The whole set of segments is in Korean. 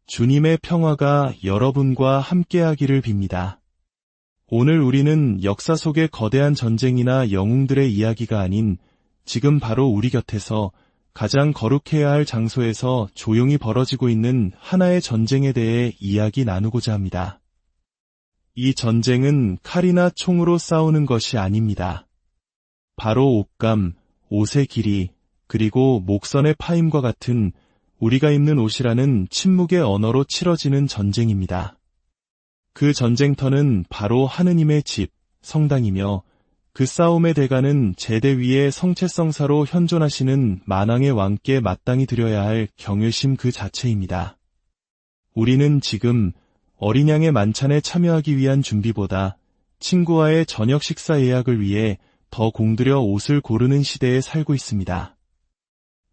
주님의 평화가 여러분과 함께하기를 빕니다. 오늘 우리는 역사 속의 거대한 전쟁이나 영웅들의 이야기가 아닌 지금 바로 우리 곁에서 가장 거룩해야 할 장소에서 조용히 벌어지고 있는 하나의 전쟁에 대해 이야기 나누고자 합니다. 이 전쟁은 칼이나 총으로 싸우는 것이 아닙니다. 바로 옷감, 옷의 길이, 그리고 목선의 파임과 같은 우리가 입는 옷이라는 침묵의 언어로 치러지는 전쟁입니다. 그 전쟁터는 바로 하느님의 집, 성당이며 그 싸움의 대가는 제대 위에 성체성사로 현존하시는 만왕의 왕께 마땅히 드려야 할 경외심 그 자체입니다. 우리는 지금 어린 양의 만찬에 참여하기 위한 준비보다 친구와의 저녁 식사 예약을 위해 더 공들여 옷을 고르는 시대에 살고 있습니다.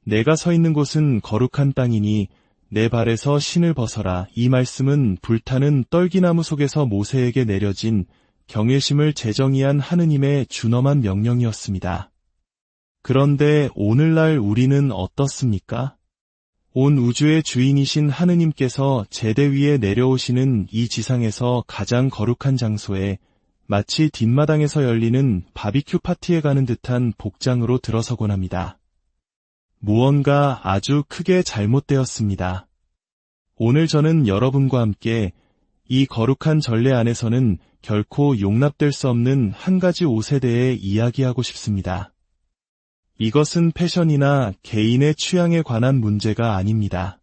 내가 서 있는 곳은 거룩한 땅이니 내 발에서 신을 벗어라. 이 말씀은 불타는 떨기나무 속에서 모세에게 내려진 경외심을 재정의한 하느님의 준엄한 명령이었습니다. 그런데 오늘날 우리는 어떻습니까? 온 우주의 주인이신 하느님께서 제대 위에 내려오시는 이 지상에서 가장 거룩한 장소에 마치 뒷마당에서 열리는 바비큐 파티에 가는 듯한 복장으로 들어서곤 합니다. 무언가 아주 크게 잘못되었습니다. 오늘 저는 여러분과 함께 이 거룩한 전례 안에서는 결코 용납될 수 없는 한 가지 옷에 대해 이야기하고 싶습니다. 이것은 패션이나 개인의 취향에 관한 문제가 아닙니다.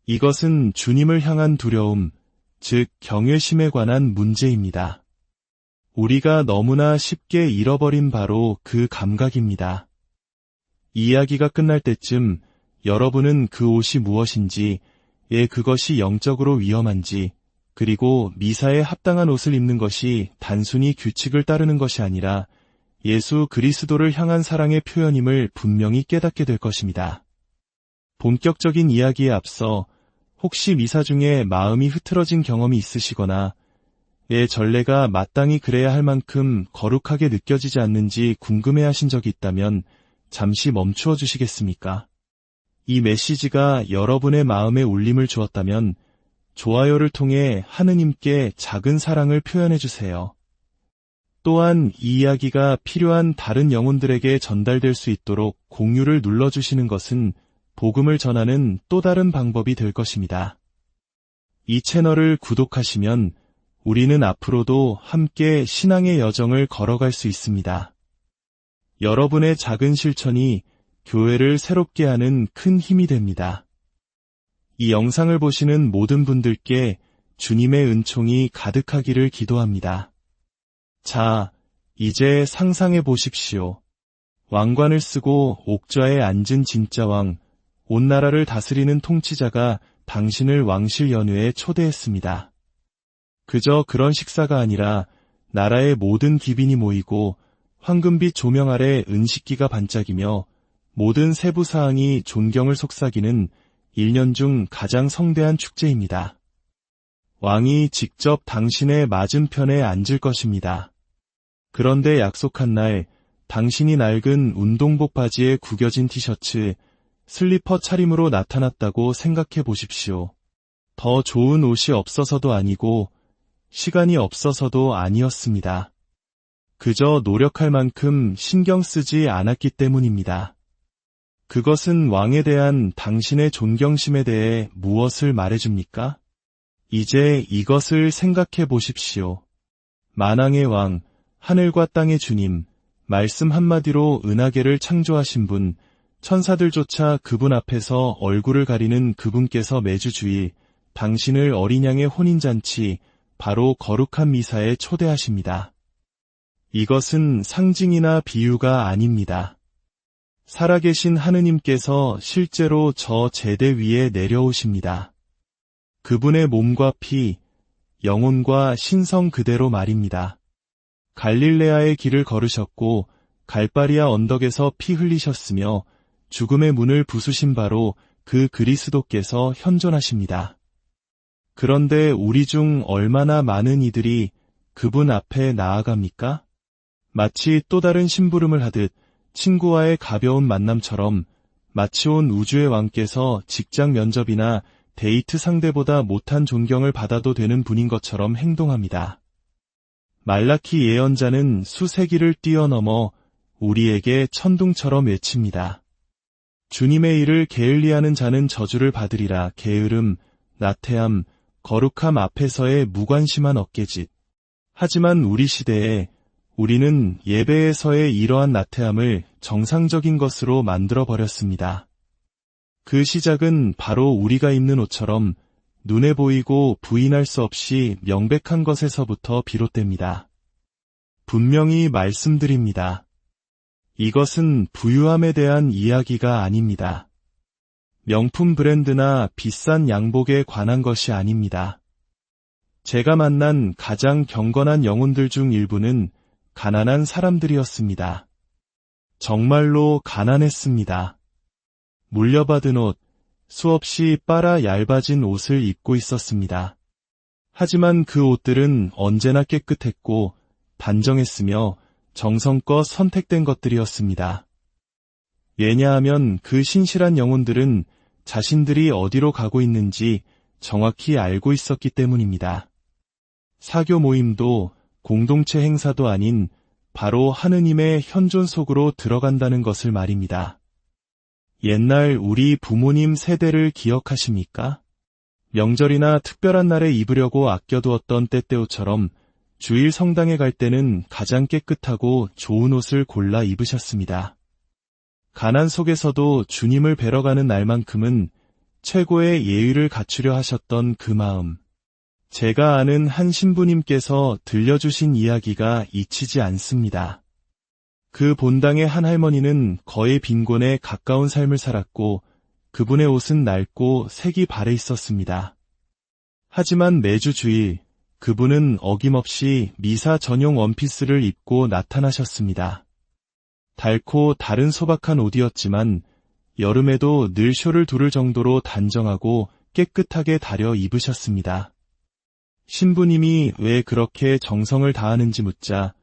이것은 주님을 향한 두려움, 즉 경외심에 관한 문제입니다. 우리가 너무나 쉽게 잃어버린 바로 그 감각입니다. 이야기가 끝날 때쯤 여러분은 그 옷이 무엇인지, 그것이 영적으로 위험한지, 그리고 미사에 합당한 옷을 입는 것이 단순히 규칙을 따르는 것이 아니라 예수 그리스도를 향한 사랑의 표현임을 분명히 깨닫게 될 것입니다. 본격적인 이야기에 앞서 혹시 미사 중에 마음이 흐트러진 경험이 있으시거나 전례가 마땅히 그래야 할 만큼 거룩하게 느껴지지 않는지 궁금해하신 적이 있다면 잠시 멈추어 주시겠습니까? 이 메시지가 여러분의 마음에 울림을 주었다면 좋아요를 통해 하느님께 작은 사랑을 표현해 주세요. 또한 이 이야기가 필요한 다른 영혼들에게 전달될 수 있도록 공유를 눌러주시는 것은 복음을 전하는 또 다른 방법이 될 것입니다. 이 채널을 구독하시면 우리는 앞으로도 함께 신앙의 여정을 걸어갈 수 있습니다. 여러분의 작은 실천이 교회를 새롭게 하는 큰 힘이 됩니다. 이 영상을 보시는 모든 분들께 주님의 은총이 가득하기를 기도합니다. 자, 이제 상상해 보십시오. 왕관을 쓰고 옥좌에 앉은 진짜 왕, 온 나라를 다스리는 통치자가 당신을 왕실 연회에 초대했습니다. 그저 그런 식사가 아니라 나라의 모든 기빈이 모이고 황금빛 조명 아래 은식기가 반짝이며 모든 세부 사항이 존경을 속삭이는 1년 중 가장 성대한 축제입니다. 왕이 직접 당신의 맞은편에 앉을 것입니다. 그런데 약속한 날, 당신이 낡은 운동복 바지에 구겨진 티셔츠, 슬리퍼 차림으로 나타났다고 생각해 보십시오. 더 좋은 옷이 없어서도 아니고 시간이 없어서도 아니었습니다. 그저 노력할 만큼 신경 쓰지 않았기 때문입니다. 그것은 왕에 대한 당신의 존경심에 대해 무엇을 말해줍니까? 이제 이것을 생각해 보십시오. 만왕의 왕, 하늘과 땅의 주님, 말씀 한마디로 은하계를 창조하신 분, 천사들조차 그분 앞에서 얼굴을 가리는 그분께서 매주 주일 당신을 어린 양의 혼인잔치, 바로 거룩한 미사에 초대하십니다. 이것은 상징이나 비유가 아닙니다. 살아계신 하느님께서 실제로 저 제대 위에 내려오십니다. 그분의 몸과 피, 영혼과 신성 그대로 말입니다. 갈릴레아의 길을 걸으셨고 갈바리아 언덕에서 피 흘리셨으며 죽음의 문을 부수신 바로 그 그리스도께서 현존하십니다. 그런데 우리 중 얼마나 많은 이들이 그분 앞에 나아갑니까? 마치 또 다른 심부름을 하듯 친구와의 가벼운 만남처럼 마치 온 우주의 왕께서 직장 면접이나 데이트 상대보다 못한 존경을 받아도 되는 분인 것처럼 행동합니다. 말라키 예언자는 수세기를 뛰어넘어 우리에게 천둥처럼 외칩니다. 주님의 일을 게을리하는 자는 저주를 받으리라. 게으름, 나태함, 거룩함 앞에서의 무관심한 어깨짓. 하지만 우리 시대에 우리는 예배에서의 이러한 나태함을 정상적인 것으로 만들어버렸습니다. 그 시작은 바로 우리가 입는 옷처럼 눈에 보이고 부인할 수 없이 명백한 것에서부터 비롯됩니다. 분명히 말씀드립니다. 이것은 부유함에 대한 이야기가 아닙니다. 명품 브랜드나 비싼 양복에 관한 것이 아닙니다. 제가 만난 가장 경건한 영혼들 중 일부는 가난한 사람들이었습니다. 정말로 가난했습니다. 물려받은 옷, 수없이 빨아 얇아진 옷을 입고 있었습니다. 하지만 그 옷들은 언제나 깨끗했고 단정했으며 정성껏 선택된 것들이었습니다. 왜냐하면 그 신실한 영혼들은 자신들이 어디로 가고 있는지 정확히 알고 있었기 때문입니다. 사교 모임도 공동체 행사도 아닌 바로 하느님의 현존 속으로 들어간다는 것을 말입니다. 옛날 우리 부모님 세대를 기억하십니까? 명절이나 특별한 날에 입으려고 아껴두었던 때때옷처럼 주일 성당에 갈 때는 가장 깨끗하고 좋은 옷을 골라 입으셨습니다. 가난 속에서도 주님을 뵈러 가는 날만큼은 최고의 예의를 갖추려 하셨던 그 마음. 제가 아는 한 신부님께서 들려주신 이야기가 잊히지 않습니다. 그 본당의 한 할머니는 거의 빈곤에 가까운 삶을 살았고 그분의 옷은 낡고 색이 바래 있었습니다. 하지만 매주 주일 그분은 어김없이 미사 전용 원피스를 입고 나타나셨습니다. 닳고 다른 소박한 옷이었지만 여름에도 늘 쇼를 두를 정도로 단정하고 깨끗하게 다려 입으셨습니다. 신부님이 왜 그렇게 정성을 다하는지 묻자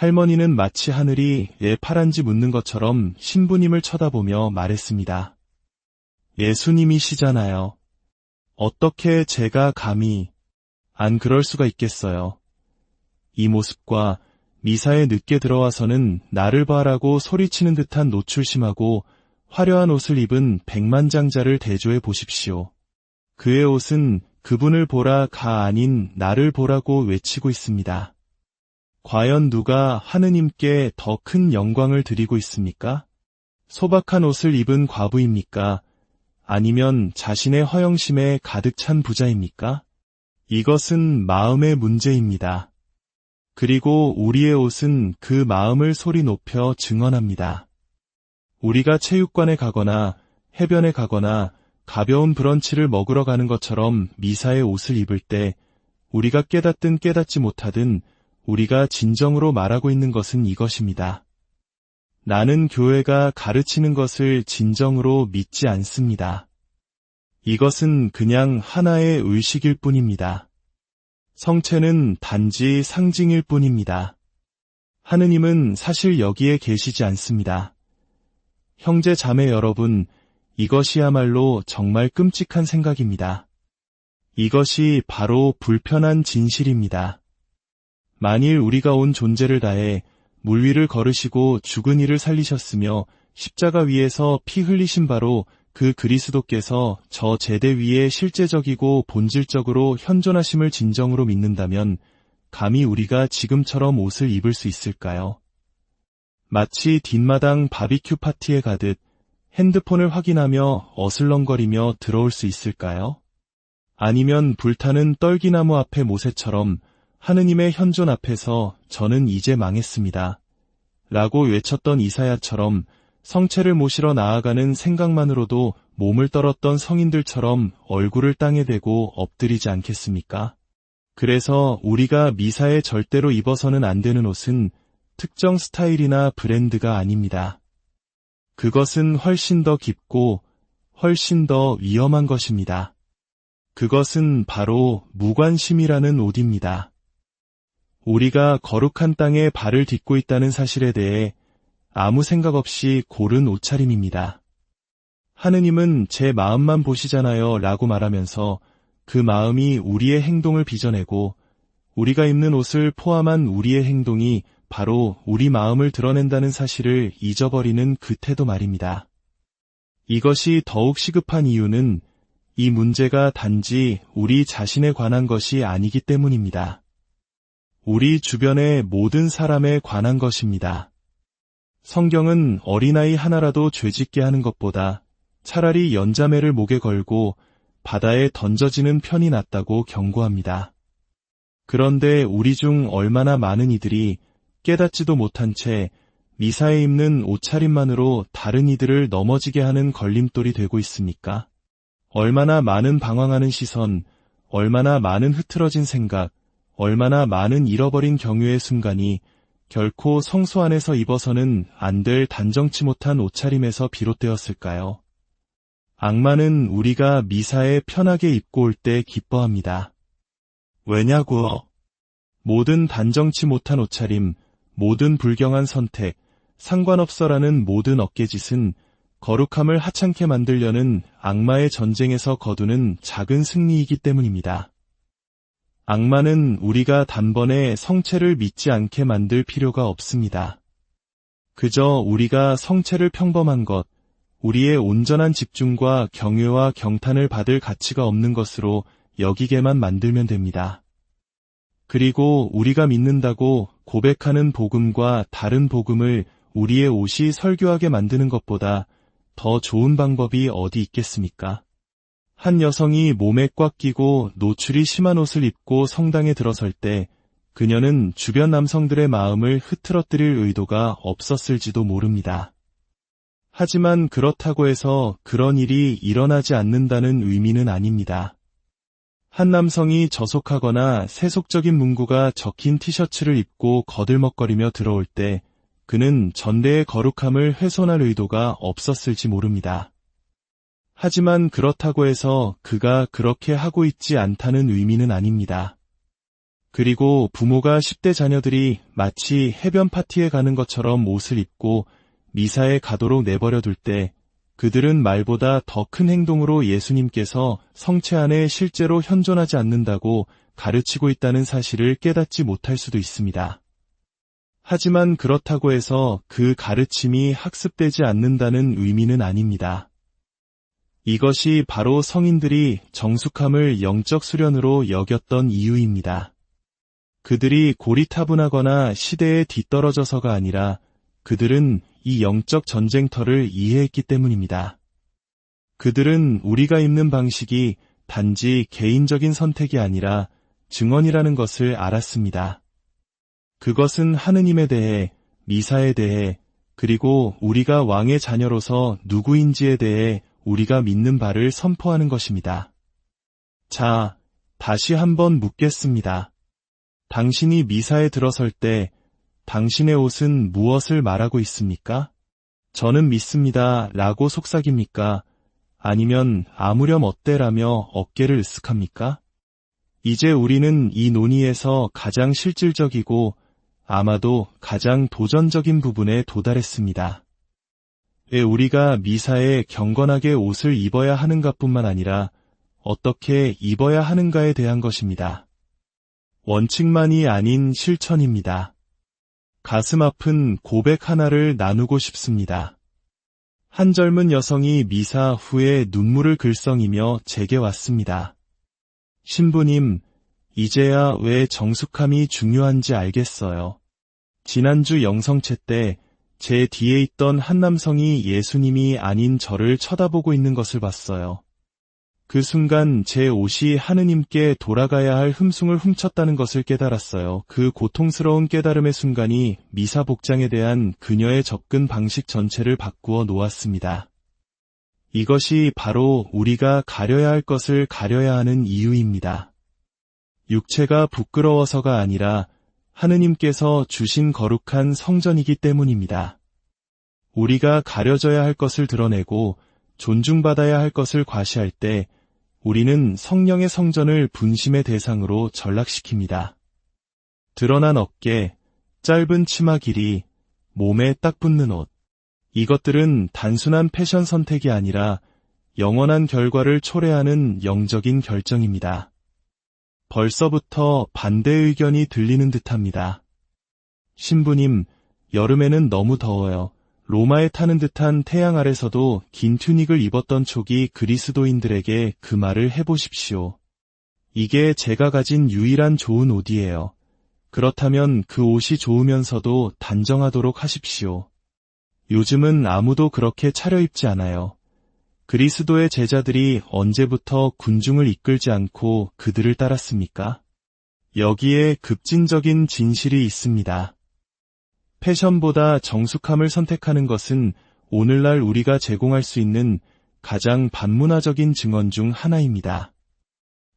할머니는 마치 하늘이 왜 파란지 묻는 것처럼 신부님을 쳐다보며 말했습니다. 예수님이시잖아요. 어떻게 제가 감히 안 그럴 수가 있겠어요. 이 모습과 미사에 늦게 들어와서는 나를 봐라고 소리치는 듯한 노출심하고 화려한 옷을 입은 백만장자를 대조해 보십시오. 그의 옷은 그분을 보라가 아닌 나를 보라고 외치고 있습니다. 과연 누가 하느님께 더 큰 영광을 드리고 있습니까? 소박한 옷을 입은 과부입니까? 아니면 자신의 허영심에 가득 찬 부자입니까? 이것은 마음의 문제입니다. 그리고 우리의 옷은 그 마음을 소리 높여 증언합니다. 우리가 체육관에 가거나 해변에 가거나 가벼운 브런치를 먹으러 가는 것처럼 미사의 옷을 입을 때 우리가 깨닫든 깨닫지 못하든 우리가 진정으로 말하고 있는 것은 이것입니다. 나는 교회가 가르치는 것을 진정으로 믿지 않습니다. 이것은 그냥 하나의 의식일 뿐입니다. 성체는 단지 상징일 뿐입니다. 하느님은 사실 여기에 계시지 않습니다. 형제 자매 여러분, 이것이야말로 정말 끔찍한 생각입니다. 이것이 바로 불편한 진실입니다. 만일 우리가 온 존재를 다해 물 위를 걸으시고 죽은 이를 살리셨으며 십자가 위에서 피 흘리신 바로 그 그리스도께서 저 제대 위에 실제적이고 본질적으로 현존하심을 진정으로 믿는다면 감히 우리가 지금처럼 옷을 입을 수 있을까요? 마치 뒷마당 바비큐 파티에 가듯 핸드폰을 확인하며 어슬렁거리며 들어올 수 있을까요? 아니면 불타는 떨기나무 앞에 모세처럼 하느님의 현존 앞에서 저는 이제 망했습니다. 라고 외쳤던 이사야처럼 성체를 모시러 나아가는 생각만으로도 몸을 떨었던 성인들처럼 얼굴을 땅에 대고 엎드리지 않겠습니까? 그래서 우리가 미사에 절대로 입어서는 안 되는 옷은 특정 스타일이나 브랜드가 아닙니다. 그것은 훨씬 더 깊고 훨씬 더 위험한 것입니다. 그것은 바로 무관심이라는 옷입니다. 우리가 거룩한 땅에 발을 딛고 있다는 사실에 대해 아무 생각 없이 고른 옷차림입니다. 하느님은 제 마음만 보시잖아요 라고 말하면서 그 마음이 우리의 행동을 빚어내고 우리가 입는 옷을 포함한 우리의 행동이 바로 우리 마음을 드러낸다는 사실을 잊어버리는 그 태도 말입니다. 이것이 더욱 시급한 이유는 이 문제가 단지 우리 자신에 관한 것이 아니기 때문입니다. 우리 주변의 모든 사람에 관한 것입니다. 성경은 어린아이 하나라도 죄짓게 하는 것보다 차라리 연자매를 목에 걸고 바다에 던져지는 편이 낫다고 경고합니다. 그런데 우리 중 얼마나 많은 이들이 깨닫지도 못한 채 미사에 입는 옷차림만으로 다른 이들을 넘어지게 하는 걸림돌이 되고 있습니까? 얼마나 많은 방황하는 시선, 얼마나 많은 흐트러진 생각, 얼마나 많은 잃어버린 경유의 순간이 결코 성소 안에서 입어서는 안 될 단정치 못한 옷차림에서 비롯되었을까요? 악마는 우리가 미사에 편하게 입고 올 때 기뻐합니다. 왜냐고? 모든 단정치 못한 옷차림, 모든 불경한 선택, 상관없어라는 모든 어깨짓은 거룩함을 하찮게 만들려는 악마의 전쟁에서 거두는 작은 승리이기 때문입니다. 악마는 우리가 단번에 성체를 믿지 않게 만들 필요가 없습니다. 그저 우리가 성체를 평범한 것, 우리의 온전한 집중과 경외와 경탄을 받을 가치가 없는 것으로 여기게만 만들면 됩니다. 그리고 우리가 믿는다고 고백하는 복음과 다른 복음을 우리의 옷이 설교하게 만드는 것보다 더 좋은 방법이 어디 있겠습니까? 한 여성이 몸에 꽉 끼고 노출이 심한 옷을 입고 성당에 들어설 때 그녀는 주변 남성들의 마음을 흐트러뜨릴 의도가 없었을지도 모릅니다. 하지만 그렇다고 해서 그런 일이 일어나지 않는다는 의미는 아닙니다. 한 남성이 저속하거나 세속적인 문구가 적힌 티셔츠를 입고 거들먹거리며 들어올 때 그는 전대의 거룩함을 훼손할 의도가 없었을지 모릅니다. 하지만 그렇다고 해서 그가 그렇게 하고 있지 않다는 의미는 아닙니다. 그리고 부모가 10대 자녀들이 마치 해변 파티에 가는 것처럼 옷을 입고 미사에 가도록 내버려둘 때 그들은 말보다 더 큰 행동으로 예수님께서 성체 안에 실제로 현존하지 않는다고 가르치고 있다는 사실을 깨닫지 못할 수도 있습니다. 하지만 그렇다고 해서 그 가르침이 학습되지 않는다는 의미는 아닙니다. 이것이 바로 성인들이 정숙함을 영적 수련으로 여겼던 이유입니다. 그들이 고리타분하거나 시대에 뒤떨어져서가 아니라 그들은 이 영적 전쟁터를 이해했기 때문입니다. 그들은 우리가 입는 방식이 단지 개인적인 선택이 아니라 증언이라는 것을 알았습니다. 그것은 하느님에 대해, 미사에 대해, 그리고 우리가 왕의 자녀로서 누구인지에 대해 우리가 믿는 바를 선포하는 것입니다. 자, 다시 한번 묻겠습니다. 당신이 미사에 들어설 때 당신의 옷은 무엇을 말하고 있습니까? 저는 믿습니다 라고 속삭입니까? 아니면 아무렴 어때라며 어깨를 으쓱합니까? 이제 우리는 이 논의에서 가장 실질적이고 아마도 가장 도전적인 부분에 도달했습니다. 왜 우리가 미사에 경건하게 옷을 입어야 하는가뿐만 아니라 어떻게 입어야 하는가에 대한 것입니다. 원칙만이 아닌 실천입니다. 가슴 아픈 고백 하나를 나누고 싶습니다. 한 젊은 여성이 미사 후에 눈물을 글썽이며 제게 왔습니다. 신부님, 이제야 왜 정숙함이 중요한지 알겠어요. 지난주 영성체 때 제 뒤에 있던 한 남성이 예수님이 아닌 저를 쳐다보고 있는 것을 봤어요. 그 순간 제 옷이 하느님께 돌아가야 할 흠숭을 훔쳤다는 것을 깨달았어요. 그 고통스러운 깨달음의 순간이 미사 복장에 대한 그녀의 접근 방식 전체를 바꾸어 놓았습니다. 이것이 바로 우리가 가려야 할 것을 가려야 하는 이유입니다. 육체가 부끄러워서가 아니라 하느님께서 주신 거룩한 성전이기 때문입니다. 우리가 가려져야 할 것을 드러내고 존중받아야 할 것을 과시할 때 우리는 성령의 성전을 분심의 대상으로 전락시킵니다. 드러난 어깨, 짧은 치마 길이, 몸에 딱 붙는 옷. 이것들은 단순한 패션 선택이 아니라 영원한 결과를 초래하는 영적인 결정입니다. 벌써부터 반대 의견이 들리는 듯합니다. 신부님, 여름에는 너무 더워요. 로마에 타는 듯한 태양 아래서도 긴 튜닉을 입었던 촉이 그리스도인들에게 그 말을 해보십시오. 이게 제가 가진 유일한 좋은 옷이에요. 그렇다면 그 옷이 좋으면서도 단정하도록 하십시오. 요즘은 아무도 그렇게 차려입지 않아요. 그리스도의 제자들이 언제부터 군중을 이끌지 않고 그들을 따랐습니까? 여기에 급진적인 진실이 있습니다. 패션보다 정숙함을 선택하는 것은 오늘날 우리가 제공할 수 있는 가장 반문화적인 증언 중 하나입니다.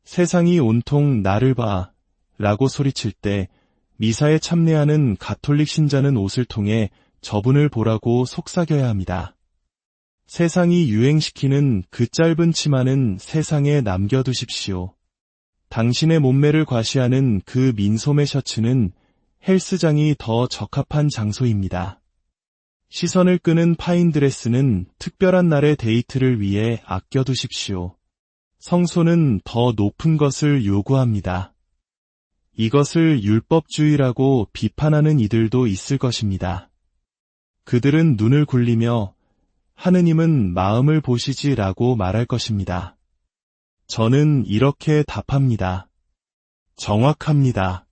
세상이 온통 나를 봐 라고 소리칠 때 미사에 참례하는 가톨릭 신자는 옷을 통해 저분을 보라고 속삭여야 합니다. 세상이 유행시키는 그 짧은 치마는 세상에 남겨두십시오. 당신의 몸매를 과시하는 그 민소매 셔츠는 헬스장이 더 적합한 장소입니다. 시선을 끄는 파인드레스는 특별한 날의 데이트를 위해 아껴두십시오. 성소는 더 높은 것을 요구합니다. 이것을 율법주의라고 비판하는 이들도 있을 것입니다. 그들은 눈을 굴리며 하느님은 마음을 보시지라고 말할 것입니다. 저는 이렇게 답합니다. 정확합니다.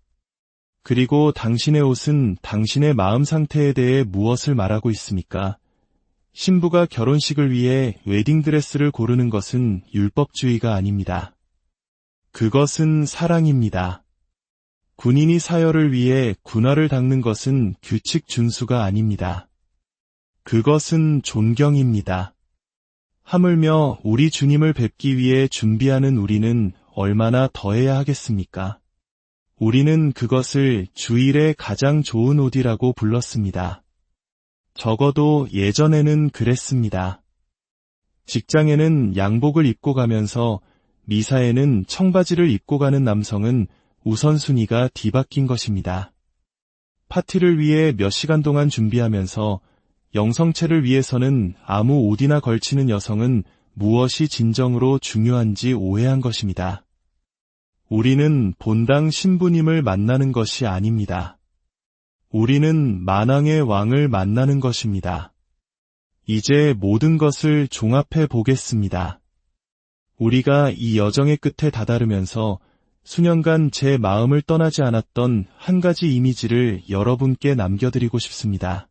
그리고 당신의 옷은 당신의 마음 상태에 대해 무엇을 말하고 있습니까? 신부가 결혼식을 위해 웨딩드레스를 고르는 것은 율법주의가 아닙니다. 그것은 사랑입니다. 군인이 사열을 위해 군화를 닦는 것은 규칙 준수가 아닙니다. 그것은 존경입니다. 하물며 우리 주님을 뵙기 위해 준비하는 우리는 얼마나 더해야 하겠습니까? 우리는 그것을 주일의 가장 좋은 옷이라고 불렀습니다. 적어도 예전에는 그랬습니다. 직장에는 양복을 입고 가면서 미사에는 청바지를 입고 가는 남성은 우선순위가 뒤바뀐 것입니다. 파티를 위해 몇 시간 동안 준비하면서 영성체를 위해서는 아무 옷이나 걸치는 여성은 무엇이 진정으로 중요한지 오해한 것입니다. 우리는 본당 신부님을 만나는 것이 아닙니다. 우리는 만왕의 왕을 만나는 것입니다. 이제 모든 것을 종합해 보겠습니다. 우리가 이 여정의 끝에 다다르면서 수년간 제 마음을 떠나지 않았던 한 가지 이미지를 여러분께 남겨드리고 싶습니다.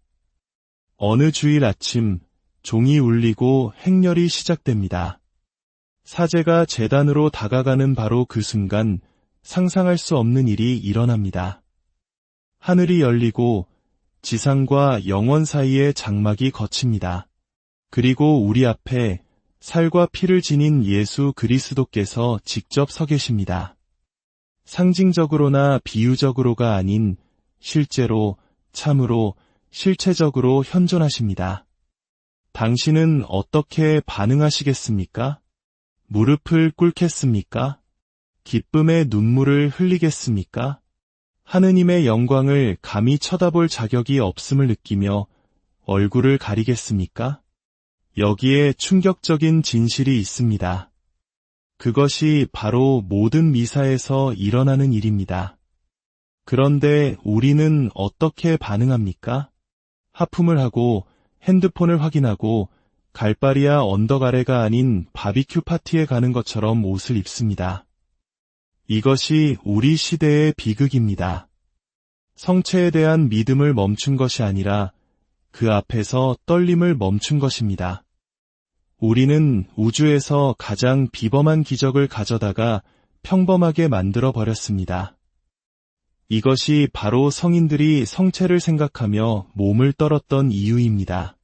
어느 주일 아침 종이 울리고 행렬이 시작됩니다. 사제가 제단으로 다가가는 바로 그 순간 상상할 수 없는 일이 일어납니다. 하늘이 열리고 지상과 영원 사이의 장막이 걷힙니다. 그리고 우리 앞에 살과 피를 지닌 예수 그리스도께서 직접 서 계십니다. 상징적으로나 비유적으로가 아닌 실제로, 참으로, 실체적으로 현존하십니다. 당신은 어떻게 반응하시겠습니까? 무릎을 꿇겠습니까? 기쁨의 눈물을 흘리겠습니까? 하느님의 영광을 감히 쳐다볼 자격이 없음을 느끼며 얼굴을 가리겠습니까? 여기에 충격적인 진실이 있습니다. 그것이 바로 모든 미사에서 일어나는 일입니다. 그런데 우리는 어떻게 반응합니까? 하품을 하고 핸드폰을 확인하고 갈바리아 언덕 아래가 아닌 바비큐 파티에 가는 것처럼 옷을 입습니다. 이것이 우리 시대의 비극입니다. 성체에 대한 믿음을 멈춘 것이 아니라 그 앞에서 떨림을 멈춘 것입니다. 우리는 우주에서 가장 비범한 기적을 가져다가 평범하게 만들어 버렸습니다. 이것이 바로 성인들이 성체를 생각하며 몸을 떨었던 이유입니다.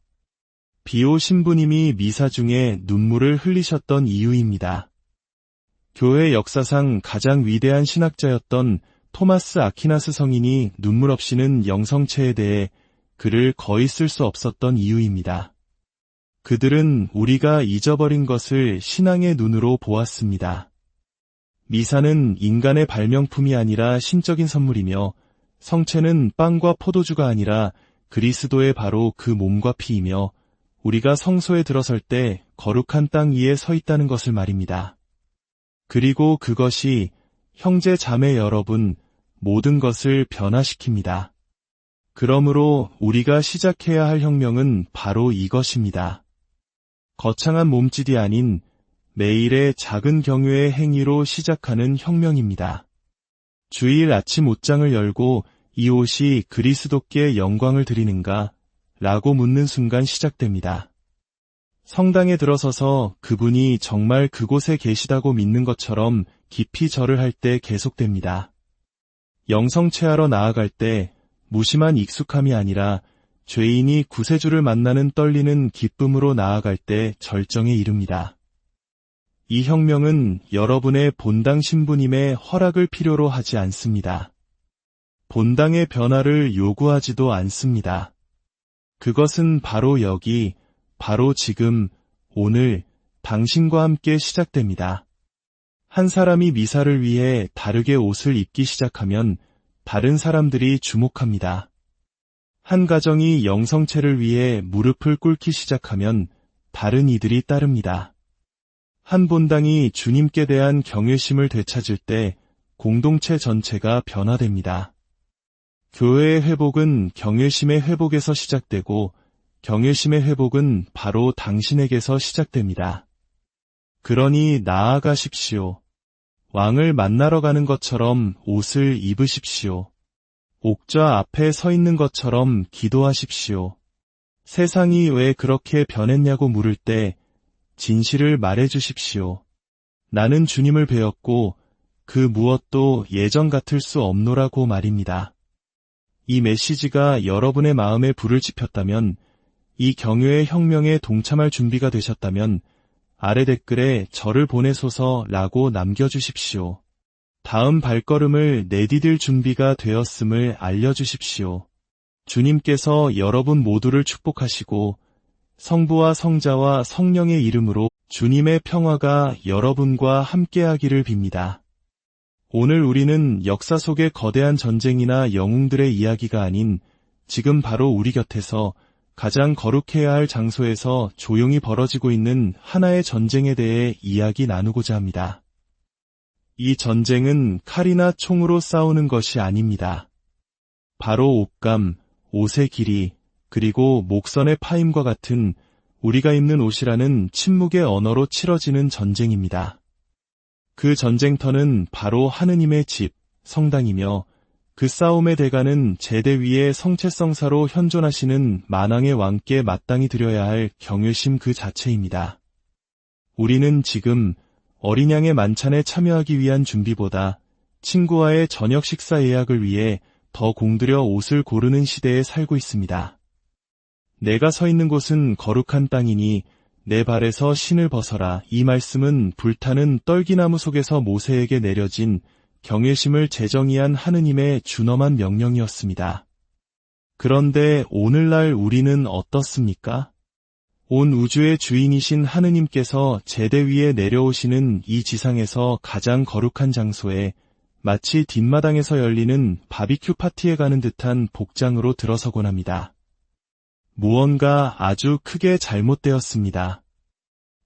비오 신부님이 미사 중에 눈물을 흘리셨던 이유입니다. 교회 역사상 가장 위대한 신학자였던 토마스 아퀴나스 성인이 눈물 없이는 영성체에 대해 글을 거의 쓸 수 없었던 이유입니다. 그들은 우리가 잊어버린 것을 신앙의 눈으로 보았습니다. 미사는 인간의 발명품이 아니라 신적인 선물이며 성체는 빵과 포도주가 아니라 그리스도의 바로 그 몸과 피이며 우리가 성소에 들어설 때 거룩한 땅 위에 서 있다는 것을 말입니다. 그리고 그것이 형제 자매 여러분 모든 것을 변화시킵니다. 그러므로 우리가 시작해야 할 혁명은 바로 이것입니다. 거창한 몸짓이 아닌 매일의 작은 경외의 행위로 시작하는 혁명입니다. 주일 아침 옷장을 열고 이 옷이 그리스도께 영광을 드리는가? 라고 묻는 순간 시작됩니다. 성당에 들어서서 그분이 정말 그곳에 계시다고 믿는 것처럼 깊이 절을 할 때 계속됩니다. 영성체하러 나아갈 때 무심한 익숙함이 아니라 죄인이 구세주를 만나는 떨리는 기쁨으로 나아갈 때 절정에 이릅니다. 이 혁명은 여러분의 본당 신부님의 허락을 필요로 하지 않습니다. 본당의 변화를 요구하지도 않습니다. 그것은 바로 여기, 바로 지금, 오늘, 당신과 함께 시작됩니다. 한 사람이 미사를 위해 다르게 옷을 입기 시작하면 다른 사람들이 주목합니다. 한 가정이 영성체를 위해 무릎을 꿇기 시작하면 다른 이들이 따릅니다. 한 본당이 주님께 대한 경외심을 되찾을 때 공동체 전체가 변화됩니다. 교회의 회복은 경외심의 회복에서 시작되고 경외심의 회복은 바로 당신에게서 시작됩니다. 그러니 나아가십시오. 왕을 만나러 가는 것처럼 옷을 입으십시오. 옥좌 앞에 서 있는 것처럼 기도하십시오. 세상이 왜 그렇게 변했냐고 물을 때 진실을 말해주십시오. 나는 주님을 배웠고 그 무엇도 예전 같을 수 없노라고 말입니다. 이 메시지가 여러분의 마음에 불을 지폈다면, 이 경외의 혁명에 동참할 준비가 되셨다면 아래 댓글에 저를 보내소서라고 남겨주십시오. 다음 발걸음을 내디딜 준비가 되었음을 알려주십시오. 주님께서 여러분 모두를 축복하시고 성부와 성자와 성령의 이름으로 주님의 평화가 여러분과 함께하기를 빕니다. 오늘 우리는 역사 속의 거대한 전쟁이나 영웅들의 이야기가 아닌 지금 바로 우리 곁에서 가장 거룩해야 할 장소에서 조용히 벌어지고 있는 하나의 전쟁에 대해 이야기 나누고자 합니다. 이 전쟁은 칼이나 총으로 싸우는 것이 아닙니다. 바로 옷감, 옷의 길이, 그리고 목선의 파임과 같은 우리가 입는 옷이라는 침묵의 언어로 치러지는 전쟁입니다. 그 전쟁터는 바로 하느님의 집, 성당이며 그 싸움의 대가는 제대 위에 성체성사로 현존하시는 만왕의 왕께 마땅히 드려야 할 경외심 그 자체입니다. 우리는 지금 어린 양의 만찬에 참여하기 위한 준비보다 친구와의 저녁 식사 예약을 위해 더 공들여 옷을 고르는 시대에 살고 있습니다. 내가 서 있는 곳은 거룩한 땅이니 내 발에서 신을 벗어라. 이 말씀은 불타는 떨기나무 속에서 모세에게 내려진 경외심을 재정의한 하느님의 준엄한 명령이었습니다. 그런데 오늘날 우리는 어떻습니까? 온 우주의 주인이신 하느님께서 제대 위에 내려오시는 이 지상에서 가장 거룩한 장소에 마치 뒷마당에서 열리는 바비큐 파티에 가는 듯한 복장으로 들어서곤 합니다. 무언가 아주 크게 잘못되었습니다.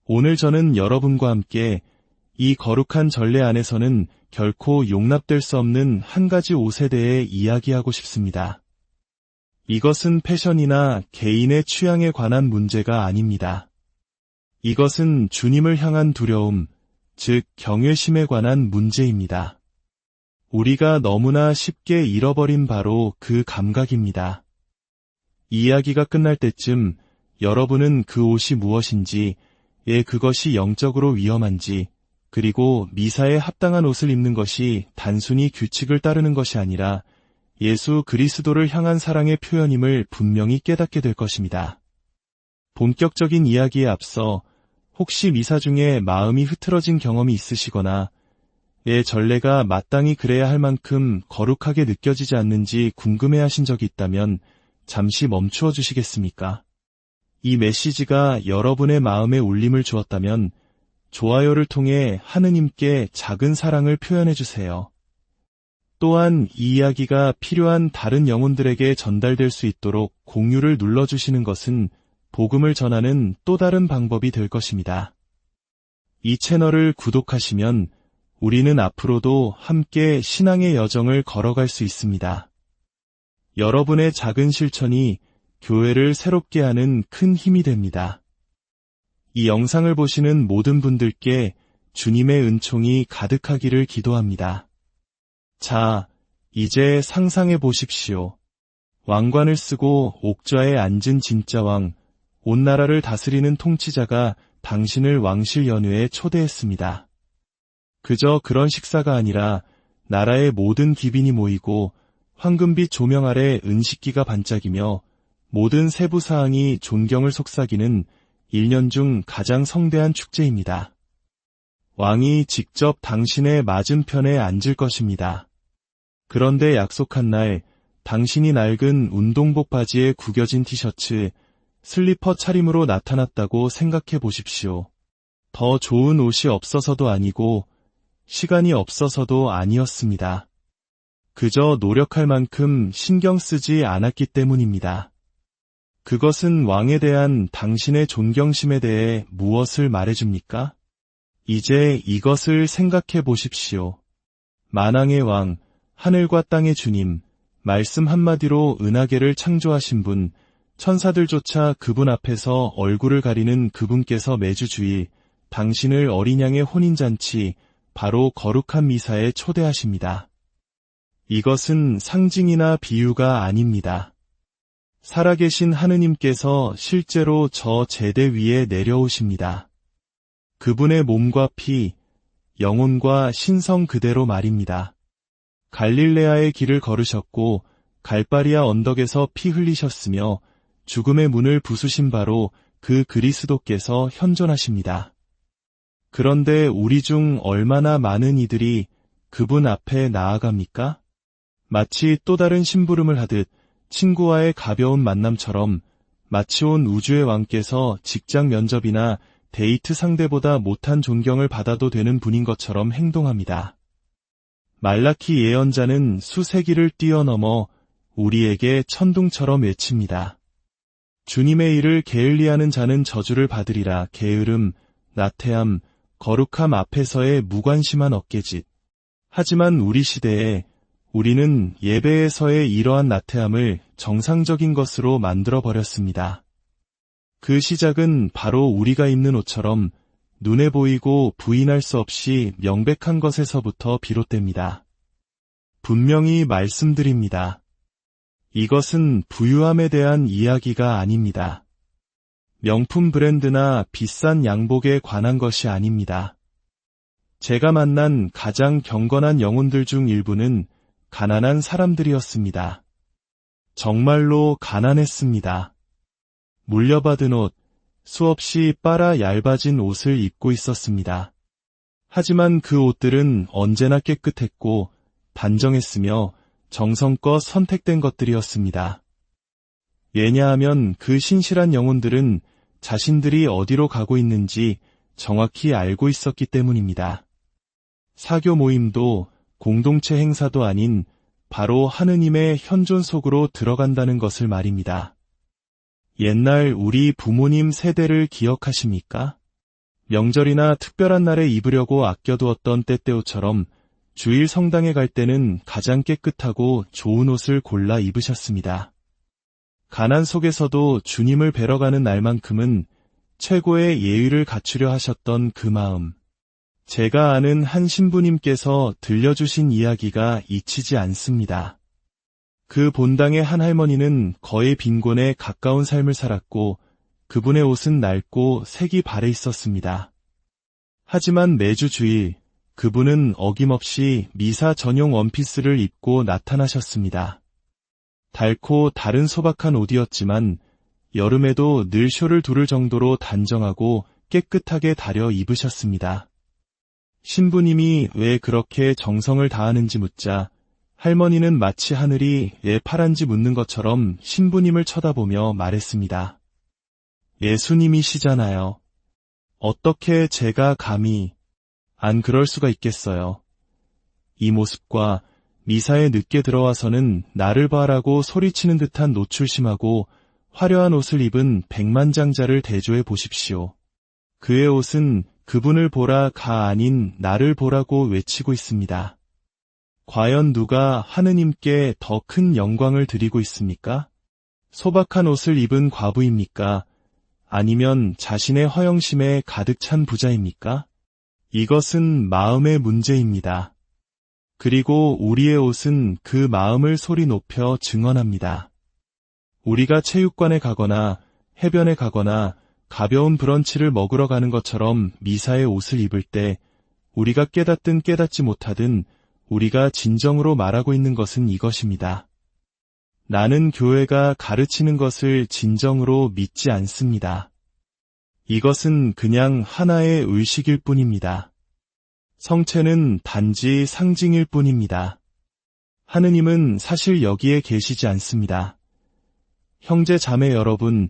오늘 저는 여러분과 함께 이 거룩한 전례 안에서는 결코 용납될 수 없는 한 가지 옷에 대해 이야기하고 싶습니다. 이것은 패션이나 개인의 취향에 관한 문제가 아닙니다. 이것은 주님을 향한 두려움, 즉 경외심에 관한 문제입니다. 우리가 너무나 쉽게 잃어버린 바로 그 감각입니다. 이야기가 끝날 때쯤 여러분은 그 옷이 무엇인지, 그것이 영적으로 위험한지, 그리고 미사에 합당한 옷을 입는 것이 단순히 규칙을 따르는 것이 아니라 예수 그리스도를 향한 사랑의 표현임을 분명히 깨닫게 될 것입니다. 본격적인 이야기에 앞서 혹시 미사 중에 마음이 흐트러진 경험이 있으시거나 전례가 마땅히 그래야 할 만큼 거룩하게 느껴지지 않는지 궁금해하신 적이 있다면 잠시 멈추어 주시겠습니까? 이 메시지가 여러분의 마음에 울림을 주었다면 좋아요를 통해 하느님께 작은 사랑을 표현해 주세요. 또한 이 이야기가 필요한 다른 영혼들에게 전달될 수 있도록 공유를 눌러주시는 것은 복음을 전하는 또 다른 방법이 될 것입니다. 이 채널을 구독하시면 우리는 앞으로도 함께 신앙의 여정을 걸어갈 수 있습니다. 여러분의 작은 실천이 교회를 새롭게 하는 큰 힘이 됩니다. 이 영상을 보시는 모든 분들께 주님의 은총이 가득하기를 기도합니다. 자, 이제 상상해 보십시오. 왕관을 쓰고 옥좌에 앉은 진짜 왕, 온 나라를 다스리는 통치자가 당신을 왕실 연회에 초대했습니다. 그저 그런 식사가 아니라 나라의 모든 귀빈이 모이고 황금빛 조명 아래 은식기가 반짝이며 모든 세부 사항이 존경을 속삭이는 1년 중 가장 성대한 축제입니다. 왕이 직접 당신의 맞은편에 앉을 것입니다. 그런데 약속한 날, 당신이 낡은 운동복 바지에 구겨진 티셔츠, 슬리퍼 차림으로 나타났다고 생각해 보십시오. 더 좋은 옷이 없어서도 아니고 시간이 없어서도 아니었습니다. 그저 노력할 만큼 신경 쓰지 않았기 때문입니다. 그것은 왕에 대한 당신의 존경심에 대해 무엇을 말해줍니까? 이제 이것을 생각해 보십시오. 만왕의 왕, 하늘과 땅의 주님, 말씀 한마디로 은하계를 창조하신 분, 천사들조차 그분 앞에서 얼굴을 가리는 그분께서 매주 주일 당신을 어린 양의 혼인잔치, 바로 거룩한 미사에 초대하십니다. 이것은 상징이나 비유가 아닙니다. 살아계신 하느님께서 실제로 저 제대 위에 내려오십니다. 그분의 몸과 피, 영혼과 신성 그대로 말입니다. 갈릴레아의 길을 걸으셨고 갈바리아 언덕에서 피 흘리셨으며 죽음의 문을 부수신 바로 그 그리스도께서 현존하십니다. 그런데 우리 중 얼마나 많은 이들이 그분 앞에 나아갑니까? 마치 또 다른 심부름을 하듯 친구와의 가벼운 만남처럼 마치 온 우주의 왕께서 직장 면접이나 데이트 상대보다 못한 존경을 받아도 되는 분인 것처럼 행동합니다. 말라키 예언자는 수세기를 뛰어넘어 우리에게 천둥처럼 외칩니다. 주님의 일을 게을리하는 자는 저주를 받으리라. 게으름, 나태함, 거룩함 앞에서의 무관심한 어깨짓. 하지만 우리 시대에 우리는 예배에서의 이러한 나태함을 정상적인 것으로 만들어버렸습니다. 그 시작은 바로 우리가 입는 옷처럼 눈에 보이고 부인할 수 없이 명백한 것에서부터 비롯됩니다. 분명히 말씀드립니다. 이것은 부유함에 대한 이야기가 아닙니다. 명품 브랜드나 비싼 양복에 관한 것이 아닙니다. 제가 만난 가장 경건한 영혼들 중 일부는 가난한 사람들이었습니다. 정말로 가난했습니다. 물려받은 옷, 수없이 빨아 얇아진 옷을 입고 있었습니다. 하지만 그 옷들은 언제나 깨끗했고 단정했으며 정성껏 선택된 것들이었습니다. 왜냐하면 그 신실한 영혼들은 자신들이 어디로 가고 있는지 정확히 알고 있었기 때문입니다. 사교 모임도 공동체 행사도 아닌 바로 하느님의 현존 속으로 들어간다는 것을 말입니다. 옛날 우리 부모님 세대를 기억하십니까? 명절이나 특별한 날에 입으려고 아껴두었던 때때옷처럼 주일 성당에 갈 때는 가장 깨끗하고 좋은 옷을 골라 입으셨습니다. 가난 속에서도 주님을 뵈러 가는 날만큼은 최고의 예의를 갖추려 하셨던 그 마음. 제가 아는 한 신부님께서 들려주신 이야기가 잊히지 않습니다. 그 본당의 한 할머니는 거의 빈곤에 가까운 삶을 살았고 그분의 옷은 낡고 색이 바래 있었습니다. 하지만 매주 주일 그분은 어김없이 미사 전용 원피스를 입고 나타나셨습니다. 닳고 다른 소박한 옷이었지만 여름에도 늘 쇼를 두를 정도로 단정하고 깨끗하게 다려 입으셨습니다. 신부님이 왜 그렇게 정성을 다하는지 묻자 할머니는 마치 하늘이 왜 파란지 묻는 것처럼 신부님을 쳐다보며 말했습니다. 예수님이시잖아요. 어떻게 제가 감히 안 그럴 수가 있겠어요. 이 모습과 미사에 늦게 들어와서는 나를 봐라고 소리치는 듯한 노출심하고 화려한 옷을 입은 백만장자를 대조해 보십시오. 그의 옷은 그분을 보라가 아닌 나를 보라고 외치고 있습니다. 과연 누가 하느님께 더 큰 영광을 드리고 있습니까? 소박한 옷을 입은 과부입니까? 아니면 자신의 허영심에 가득 찬 부자입니까? 이것은 마음의 문제입니다. 그리고 우리의 옷은 그 마음을 소리 높여 증언합니다. 우리가 체육관에 가거나 해변에 가거나 가벼운 브런치를 먹으러 가는 것처럼 미사의 옷을 입을 때 우리가 깨닫든 깨닫지 못하든 우리가 진정으로 말하고 있는 것은 이것입니다. 나는 교회가 가르치는 것을 진정으로 믿지 않습니다. 이것은 그냥 하나의 의식일 뿐입니다. 성체는 단지 상징일 뿐입니다. 하느님은 사실 여기에 계시지 않습니다. 형제 자매 여러분,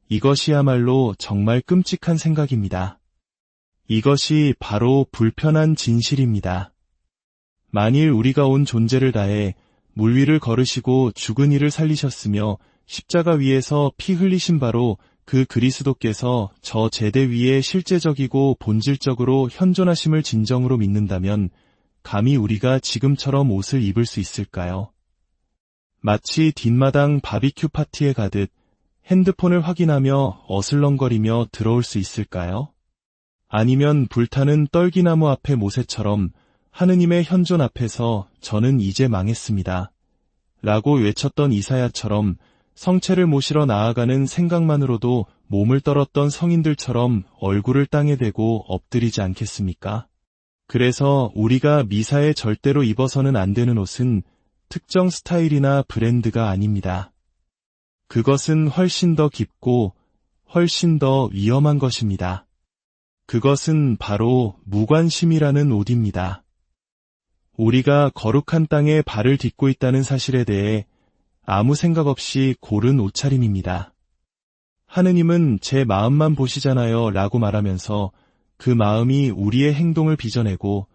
이것이야말로 정말 끔찍한 생각입니다. 이것이 바로 불편한 진실입니다. 만일 우리가 온 존재를 다해 물 위를 걸으시고 죽은 이를 살리셨으며 십자가 위에서 피 흘리신 바로 그 그리스도께서 저 제대 위에 실제적이고 본질적으로 현존하심을 진정으로 믿는다면 감히 우리가 지금처럼 옷을 입을 수 있을까요? 마치 뒷마당 바비큐 파티에 가듯 핸드폰을 확인하며 어슬렁거리며 들어올 수 있을까요? 아니면 불타는 떨기나무 앞의 모세처럼 하느님의 현존 앞에서 저는 이제 망했습니다. 라고 외쳤던 이사야처럼 성체를 모시러 나아가는 생각만으로도 몸을 떨었던 성인들처럼 얼굴을 땅에 대고 엎드리지 않겠습니까? 그래서 우리가 미사에 절대로 입어서는 안 되는 옷은 특정 스타일이나 브랜드가 아닙니다. 그것은 훨씬 더 깊고 훨씬 더 위험한 것입니다. 그것은 바로 무관심이라는 옷입니다. 우리가 거룩한 땅에 발을 딛고 있다는 사실에 대해 아무 생각 없이 고른 옷차림입니다. 하느님은 제 마음만 보시잖아요 라고 말하면서 그 마음이 우리의 행동을 빚어내고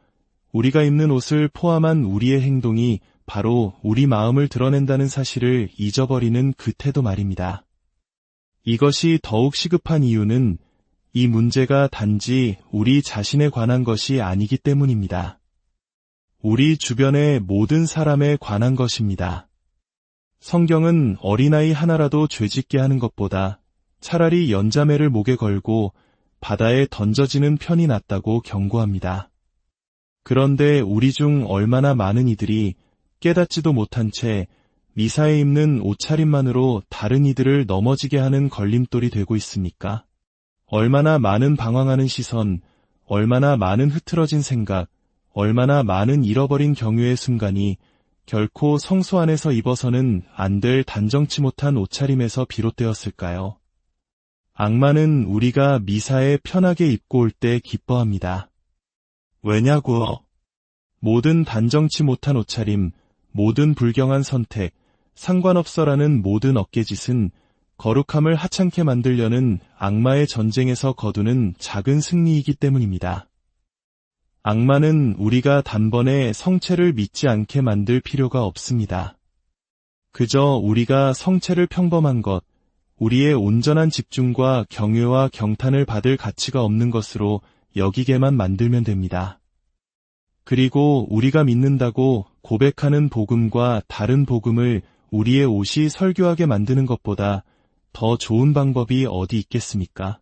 우리가 입는 옷을 포함한 우리의 행동이 바로 우리 마음을 드러낸다는 사실을 잊어버리는 그 태도 말입니다. 이것이 더욱 시급한 이유는 이 문제가 단지 우리 자신에 관한 것이 아니기 때문입니다. 우리 주변의 모든 사람에 관한 것입니다. 성경은 어린아이 하나라도 죄짓게 하는 것보다 차라리 연자매를 목에 걸고 바다에 던져지는 편이 낫다고 경고합니다. 그런데 우리 중 얼마나 많은 이들이 깨닫지도 못한 채 미사에 입는 옷차림만으로 다른 이들을 넘어지게 하는 걸림돌이 되고 있습니까? 얼마나 많은 방황하는 시선, 얼마나 많은 흐트러진 생각, 얼마나 많은 잃어버린 경유의 순간이 결코 성소 안에서 입어서는 안 될 단정치 못한 옷차림에서 비롯되었을까요? 악마는 우리가 미사에 편하게 입고 올 때 기뻐합니다. 왜냐고? 모든 단정치 못한 옷차림, 모든 불경한 선택, 상관없어라는 모든 어깨짓은 거룩함을 하찮게 만들려는 악마의 전쟁에서 거두는 작은 승리이기 때문입니다. 악마는 우리가 단번에 성체를 믿지 않게 만들 필요가 없습니다. 그저 우리가 성체를 평범한 것, 우리의 온전한 집중과 경외와 경탄을 받을 가치가 없는 것으로 여기게만 만들면 됩니다. 그리고 우리가 믿는다고 고백하는 복음과 다른 복음을 우리의 옷이 설교하게 만드는 것보다 더 좋은 방법이 어디 있겠습니까?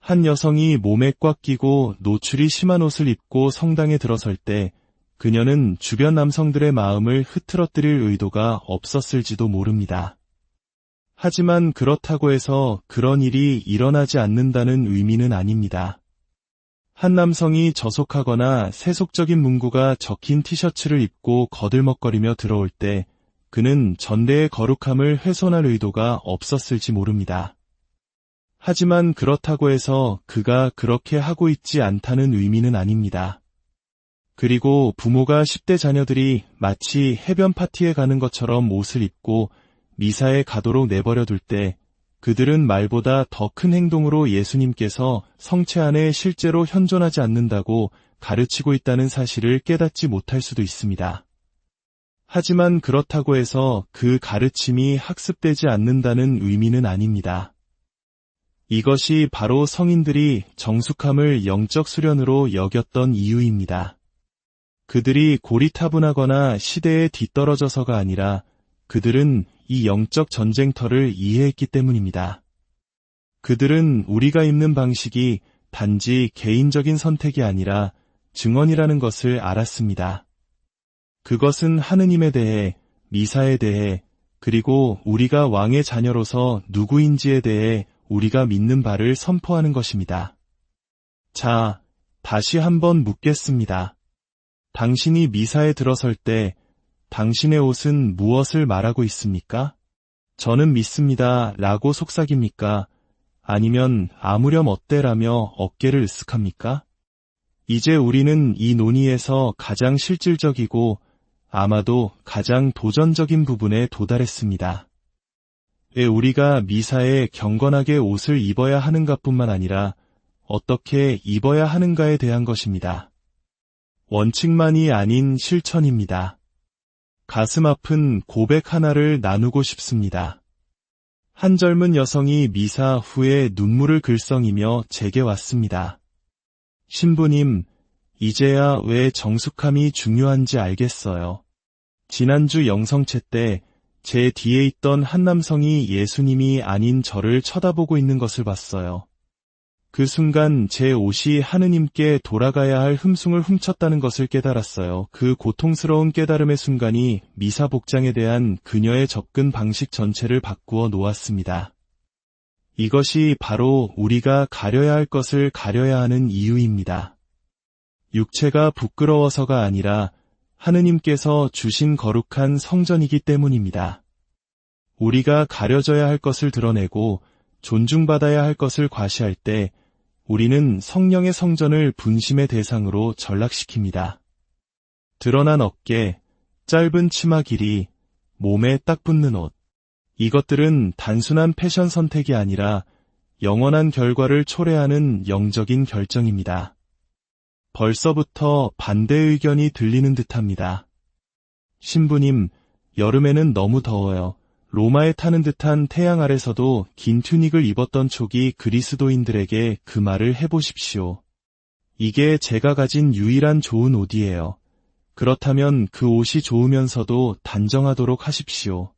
한 여성이 몸에 꽉 끼고 노출이 심한 옷을 입고 성당에 들어설 때 그녀는 주변 남성들의 마음을 흐트러뜨릴 의도가 없었을지도 모릅니다. 하지만 그렇다고 해서 그런 일이 일어나지 않는다는 의미는 아닙니다. 한 남성이 저속하거나 세속적인 문구가 적힌 티셔츠를 입고 거들먹거리며 들어올 때 그는 전대의 거룩함을 훼손할 의도가 없었을지 모릅니다. 하지만 그렇다고 해서 그가 그렇게 하고 있지 않다는 의미는 아닙니다. 그리고 부모가 10대 자녀들이 마치 해변 파티에 가는 것처럼 옷을 입고 미사에 가도록 내버려둘 때 그들은 말보다 더 큰 행동으로 예수님께서 성체 안에 실제로 현존하지 않는다고 가르치고 있다는 사실을 깨닫지 못할 수도 있습니다. 하지만 그렇다고 해서 그 가르침이 학습되지 않는다는 의미는 아닙니다. 이것이 바로 성인들이 정숙함을 영적 수련으로 여겼던 이유입니다. 그들이 고리타분하거나 시대에 뒤떨어져서가 아니라 그들은 이 영적 전쟁터를 이해했기 때문입니다. 그들은 우리가 입는 방식이 단지 개인적인 선택이 아니라 증언이라는 것을 알았습니다. 그것은 하느님에 대해, 미사에 대해, 그리고 우리가 왕의 자녀로서 누구인지에 대해 우리가 믿는 바를 선포하는 것입니다. 자, 다시 한번 묻겠습니다. 당신이 미사에 들어설 때 당신의 옷은 무엇을 말하고 있습니까? 저는 믿습니다 라고 속삭입니까? 아니면 아무렴 어때라며 어깨를 으쓱합니까? 이제 우리는 이 논의에서 가장 실질적이고 아마도 가장 도전적인 부분에 도달했습니다. 왜 우리가 미사에 경건하게 옷을 입어야 하는가뿐만 아니라 어떻게 입어야 하는가에 대한 것입니다. 원칙만이 아닌 실천입니다. 가슴 아픈 고백 하나를 나누고 싶습니다. 한 젊은 여성이 미사 후에 눈물을 글썽이며 제게 왔습니다. 신부님, 이제야 왜 정숙함이 중요한지 알겠어요. 지난주 영성체 때 제 뒤에 있던 한 남성이 예수님이 아닌 저를 쳐다보고 있는 것을 봤어요. 그 순간 제 옷이 하느님께 돌아가야 할 흠숭을 훔쳤다는 것을 깨달았어요. 그 고통스러운 깨달음의 순간이 미사 복장에 대한 그녀의 접근 방식 전체를 바꾸어 놓았습니다. 이것이 바로 우리가 가려야 할 것을 가려야 하는 이유입니다. 육체가 부끄러워서가 아니라 하느님께서 주신 거룩한 성전이기 때문입니다. 우리가 가려져야 할 것을 드러내고 존중받아야 할 것을 과시할 때 우리는 성령의 성전을 분심의 대상으로 전락시킵니다. 드러난 어깨, 짧은 치마 길이, 몸에 딱 붙는 옷. 이것들은 단순한 패션 선택이 아니라 영원한 결과를 초래하는 영적인 결정입니다. 벌써부터 반대 의견이 들리는 듯합니다. 신부님, 여름에는 너무 더워요. 로마에 타는 듯한 태양 아래서도 긴 튜닉을 입었던 촉이 그리스도인들에게 그 말을 해보십시오. 이게 제가 가진 유일한 좋은 옷이에요. 그렇다면 그 옷이 좋으면서도 단정하도록 하십시오.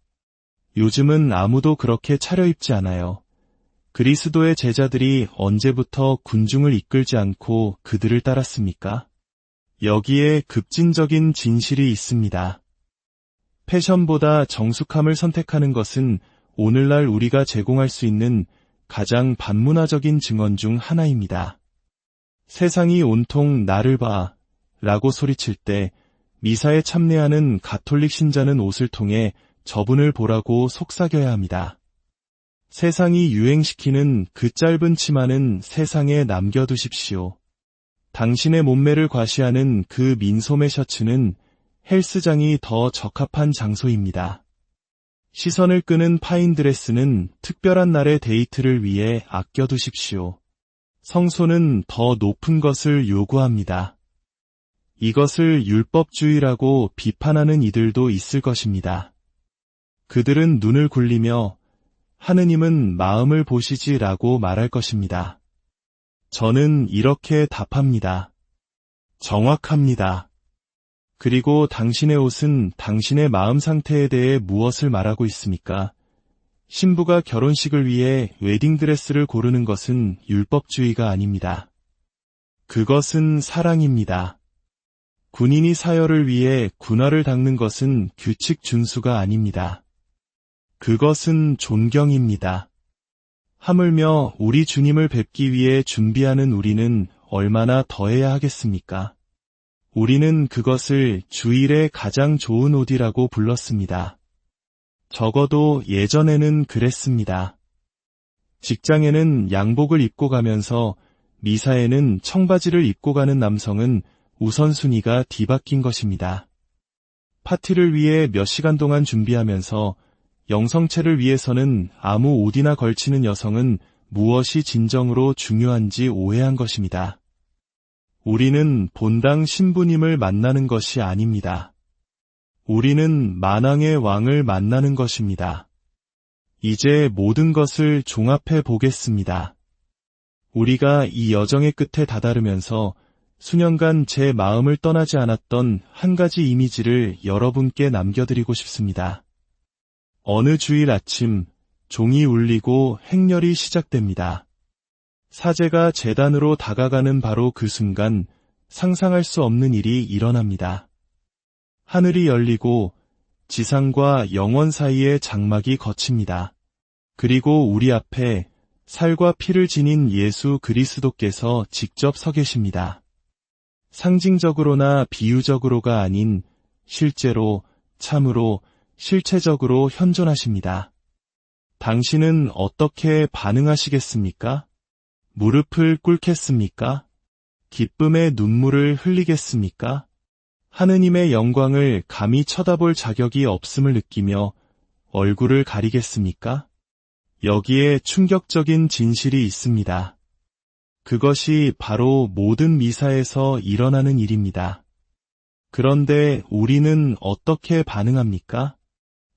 요즘은 아무도 그렇게 차려입지 않아요. 그리스도의 제자들이 언제부터 군중을 이끌지 않고 그들을 따랐습니까? 여기에 급진적인 진실이 있습니다. 패션보다 정숙함을 선택하는 것은 오늘날 우리가 제공할 수 있는 가장 반문화적인 증언 중 하나입니다. 세상이 온통 나를 봐 라고 소리칠 때 미사에 참여하는 가톨릭 신자는 옷을 통해 저분을 보라고 속삭여야 합니다. 세상이 유행시키는 그 짧은 치마는 세상에 남겨두십시오. 당신의 몸매를 과시하는 그 민소매 셔츠는 헬스장이 더 적합한 장소입니다. 시선을 끄는 파인드레스는 특별한 날의 데이트를 위해 아껴두십시오. 성소는 더 높은 것을 요구합니다. 이것을 율법주의라고 비판하는 이들도 있을 것입니다. 그들은 눈을 굴리며 하느님은 마음을 보시지라고 말할 것입니다. 저는 이렇게 답합니다. 정확합니다. 그리고 당신의 옷은 당신의 마음 상태에 대해 무엇을 말하고 있습니까? 신부가 결혼식을 위해 웨딩드레스를 고르는 것은 율법주의가 아닙니다. 그것은 사랑입니다. 군인이 사열을 위해 군화를 닦는 것은 규칙 준수가 아닙니다. 그것은 존경입니다. 하물며 우리 주님을 뵙기 위해 준비하는 우리는 얼마나 더해야 하겠습니까? 우리는 그것을 주일에 가장 좋은 옷이라고 불렀습니다. 적어도 예전에는 그랬습니다. 직장에는 양복을 입고 가면서 미사에는 청바지를 입고 가는 남성은 우선순위가 뒤바뀐 것입니다. 파티를 위해 몇 시간 동안 준비하면서 영성체를 위해서는 아무 옷이나 걸치는 여성은 무엇이 진정으로 중요한지 오해한 것입니다. 우리는 본당 신부님을 만나는 것이 아닙니다. 우리는 만왕의 왕을 만나는 것입니다. 이제 모든 것을 종합해 보겠습니다. 우리가 이 여정의 끝에 다다르면서 수년간 제 마음을 떠나지 않았던 한 가지 이미지를 여러분께 남겨드리고 싶습니다. 어느 주일 아침, 종이 울리고 행렬이 시작됩니다. 사제가 제단으로 다가가는 바로 그 순간 상상할 수 없는 일이 일어납니다. 하늘이 열리고 지상과 영원 사이의 장막이 걷힙니다. 그리고 우리 앞에 살과 피를 지닌 예수 그리스도께서 직접 서 계십니다. 상징적으로나 비유적으로가 아닌 실제로, 참으로, 실체적으로 현존하십니다. 당신은 어떻게 반응하시겠습니까? 무릎을 꿇겠습니까? 기쁨의 눈물을 흘리겠습니까? 하느님의 영광을 감히 쳐다볼 자격이 없음을 느끼며 얼굴을 가리겠습니까? 여기에 충격적인 진실이 있습니다. 그것이 바로 모든 미사에서 일어나는 일입니다. 그런데 우리는 어떻게 반응합니까?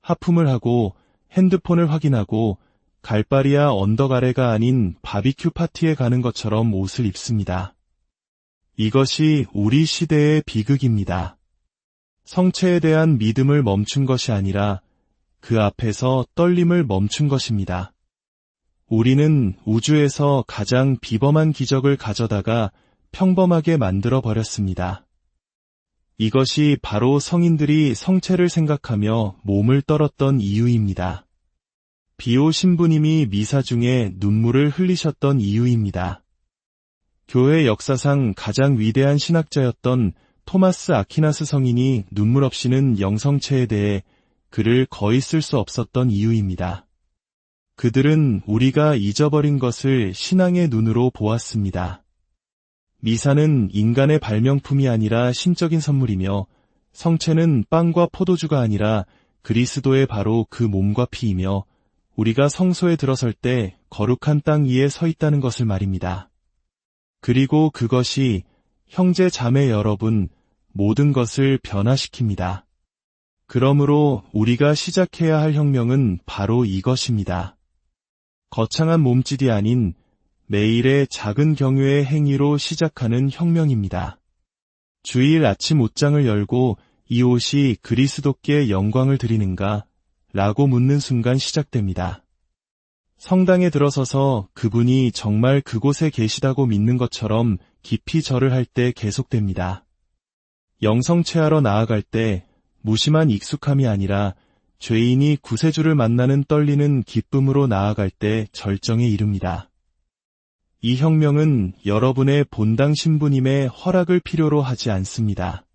하품을 하고 핸드폰을 확인하고 갈바리아 언덕 아래가 아닌 바비큐 파티에 가는 것처럼 옷을 입습니다. 이것이 우리 시대의 비극입니다. 성체에 대한 믿음을 멈춘 것이 아니라 그 앞에서 떨림을 멈춘 것입니다. 우리는 우주에서 가장 비범한 기적을 가져다가 평범하게 만들어 버렸습니다. 이것이 바로 성인들이 성체를 생각하며 몸을 떨었던 이유입니다. 비오 신부님이 미사 중에 눈물을 흘리셨던 이유입니다. 교회 역사상 가장 위대한 신학자였던 토마스 아퀴나스 성인이 눈물 없이는 영성체에 대해 글을 거의 쓸 수 없었던 이유입니다. 그들은 우리가 잊어버린 것을 신앙의 눈으로 보았습니다. 미사는 인간의 발명품이 아니라 신적인 선물이며 성체는 빵과 포도주가 아니라 그리스도의 바로 그 몸과 피이며 우리가 성소에 들어설 때 거룩한 땅 위에 서 있다는 것을 말입니다. 그리고 그것이 형제 자매 여러분 모든 것을 변화시킵니다. 그러므로 우리가 시작해야 할 혁명은 바로 이것입니다. 거창한 몸짓이 아닌 매일의 작은 경외의 행위로 시작하는 혁명입니다. 주일 아침 옷장을 열고 이 옷이 그리스도께 영광을 드리는가? 라고 묻는 순간 시작됩니다. 성당에 들어서서 그분이 정말 그곳에 계시다고 믿는 것처럼 깊이 절을 할 때 계속됩니다. 영성체하러 나아갈 때 무심한 익숙함이 아니라 죄인이 구세주를 만나는 떨리는 기쁨으로 나아갈 때 절정에 이릅니다. 이 혁명은 여러분의 본당 신부님의 허락을 필요로 하지 않습니다.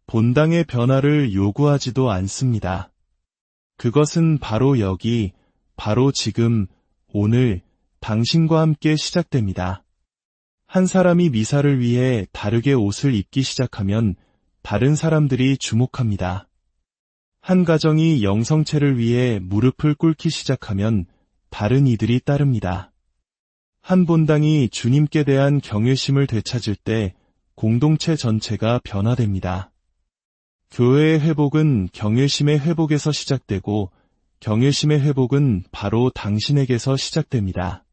본당의 변화를 요구하지도 않습니다. 그것은 바로 여기, 바로 지금, 오늘, 당신과 함께 시작됩니다. 한 사람이 미사를 위해 다르게 옷을 입기 시작하면 다른 사람들이 주목합니다. 한 가정이 영성체를 위해 무릎을 꿇기 시작하면 다른 이들이 따릅니다. 한 본당이 주님께 대한 경외심을 되찾을 때 공동체 전체가 변화됩니다. 교회의 회복은 경외심의 회복에서 시작되고 경외심의 회복은 바로 당신에게서 시작됩니다.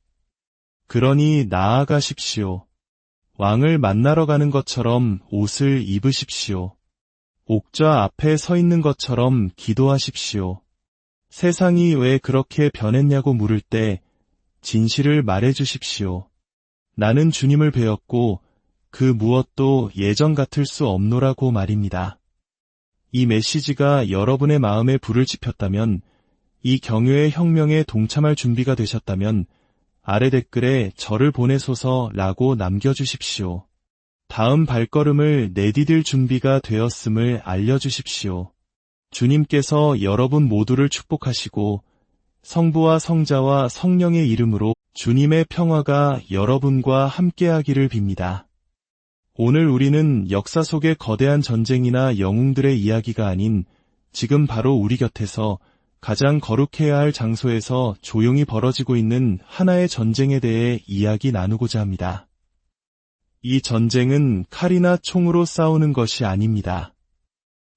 그러니 나아가십시오. 왕을 만나러 가는 것처럼 옷을 입으십시오. 옥좌 앞에 서 있는 것처럼 기도하십시오. 세상이 왜 그렇게 변했냐고 물을 때 진실을 말해주십시오. 나는 주님을 배웠고 그 무엇도 예전 같을 수 없노라고 말입니다. 이 메시지가 여러분의 마음에 불을 지폈다면, 이 경외의 혁명에 동참할 준비가 되셨다면 아래 댓글에 저를 보내소서라고 남겨주십시오. 다음 발걸음을 내디딜 준비가 되었음을 알려주십시오. 주님께서 여러분 모두를 축복하시고 성부와 성자와 성령의 이름으로 주님의 평화가 여러분과 함께하기를 빕니다. 오늘 우리는 역사 속의 거대한 전쟁이나 영웅들의 이야기가 아닌 지금 바로 우리 곁에서 가장 거룩해야 할 장소에서 조용히 벌어지고 있는 하나의 전쟁에 대해 이야기 나누고자 합니다. 이 전쟁은 칼이나 총으로 싸우는 것이 아닙니다.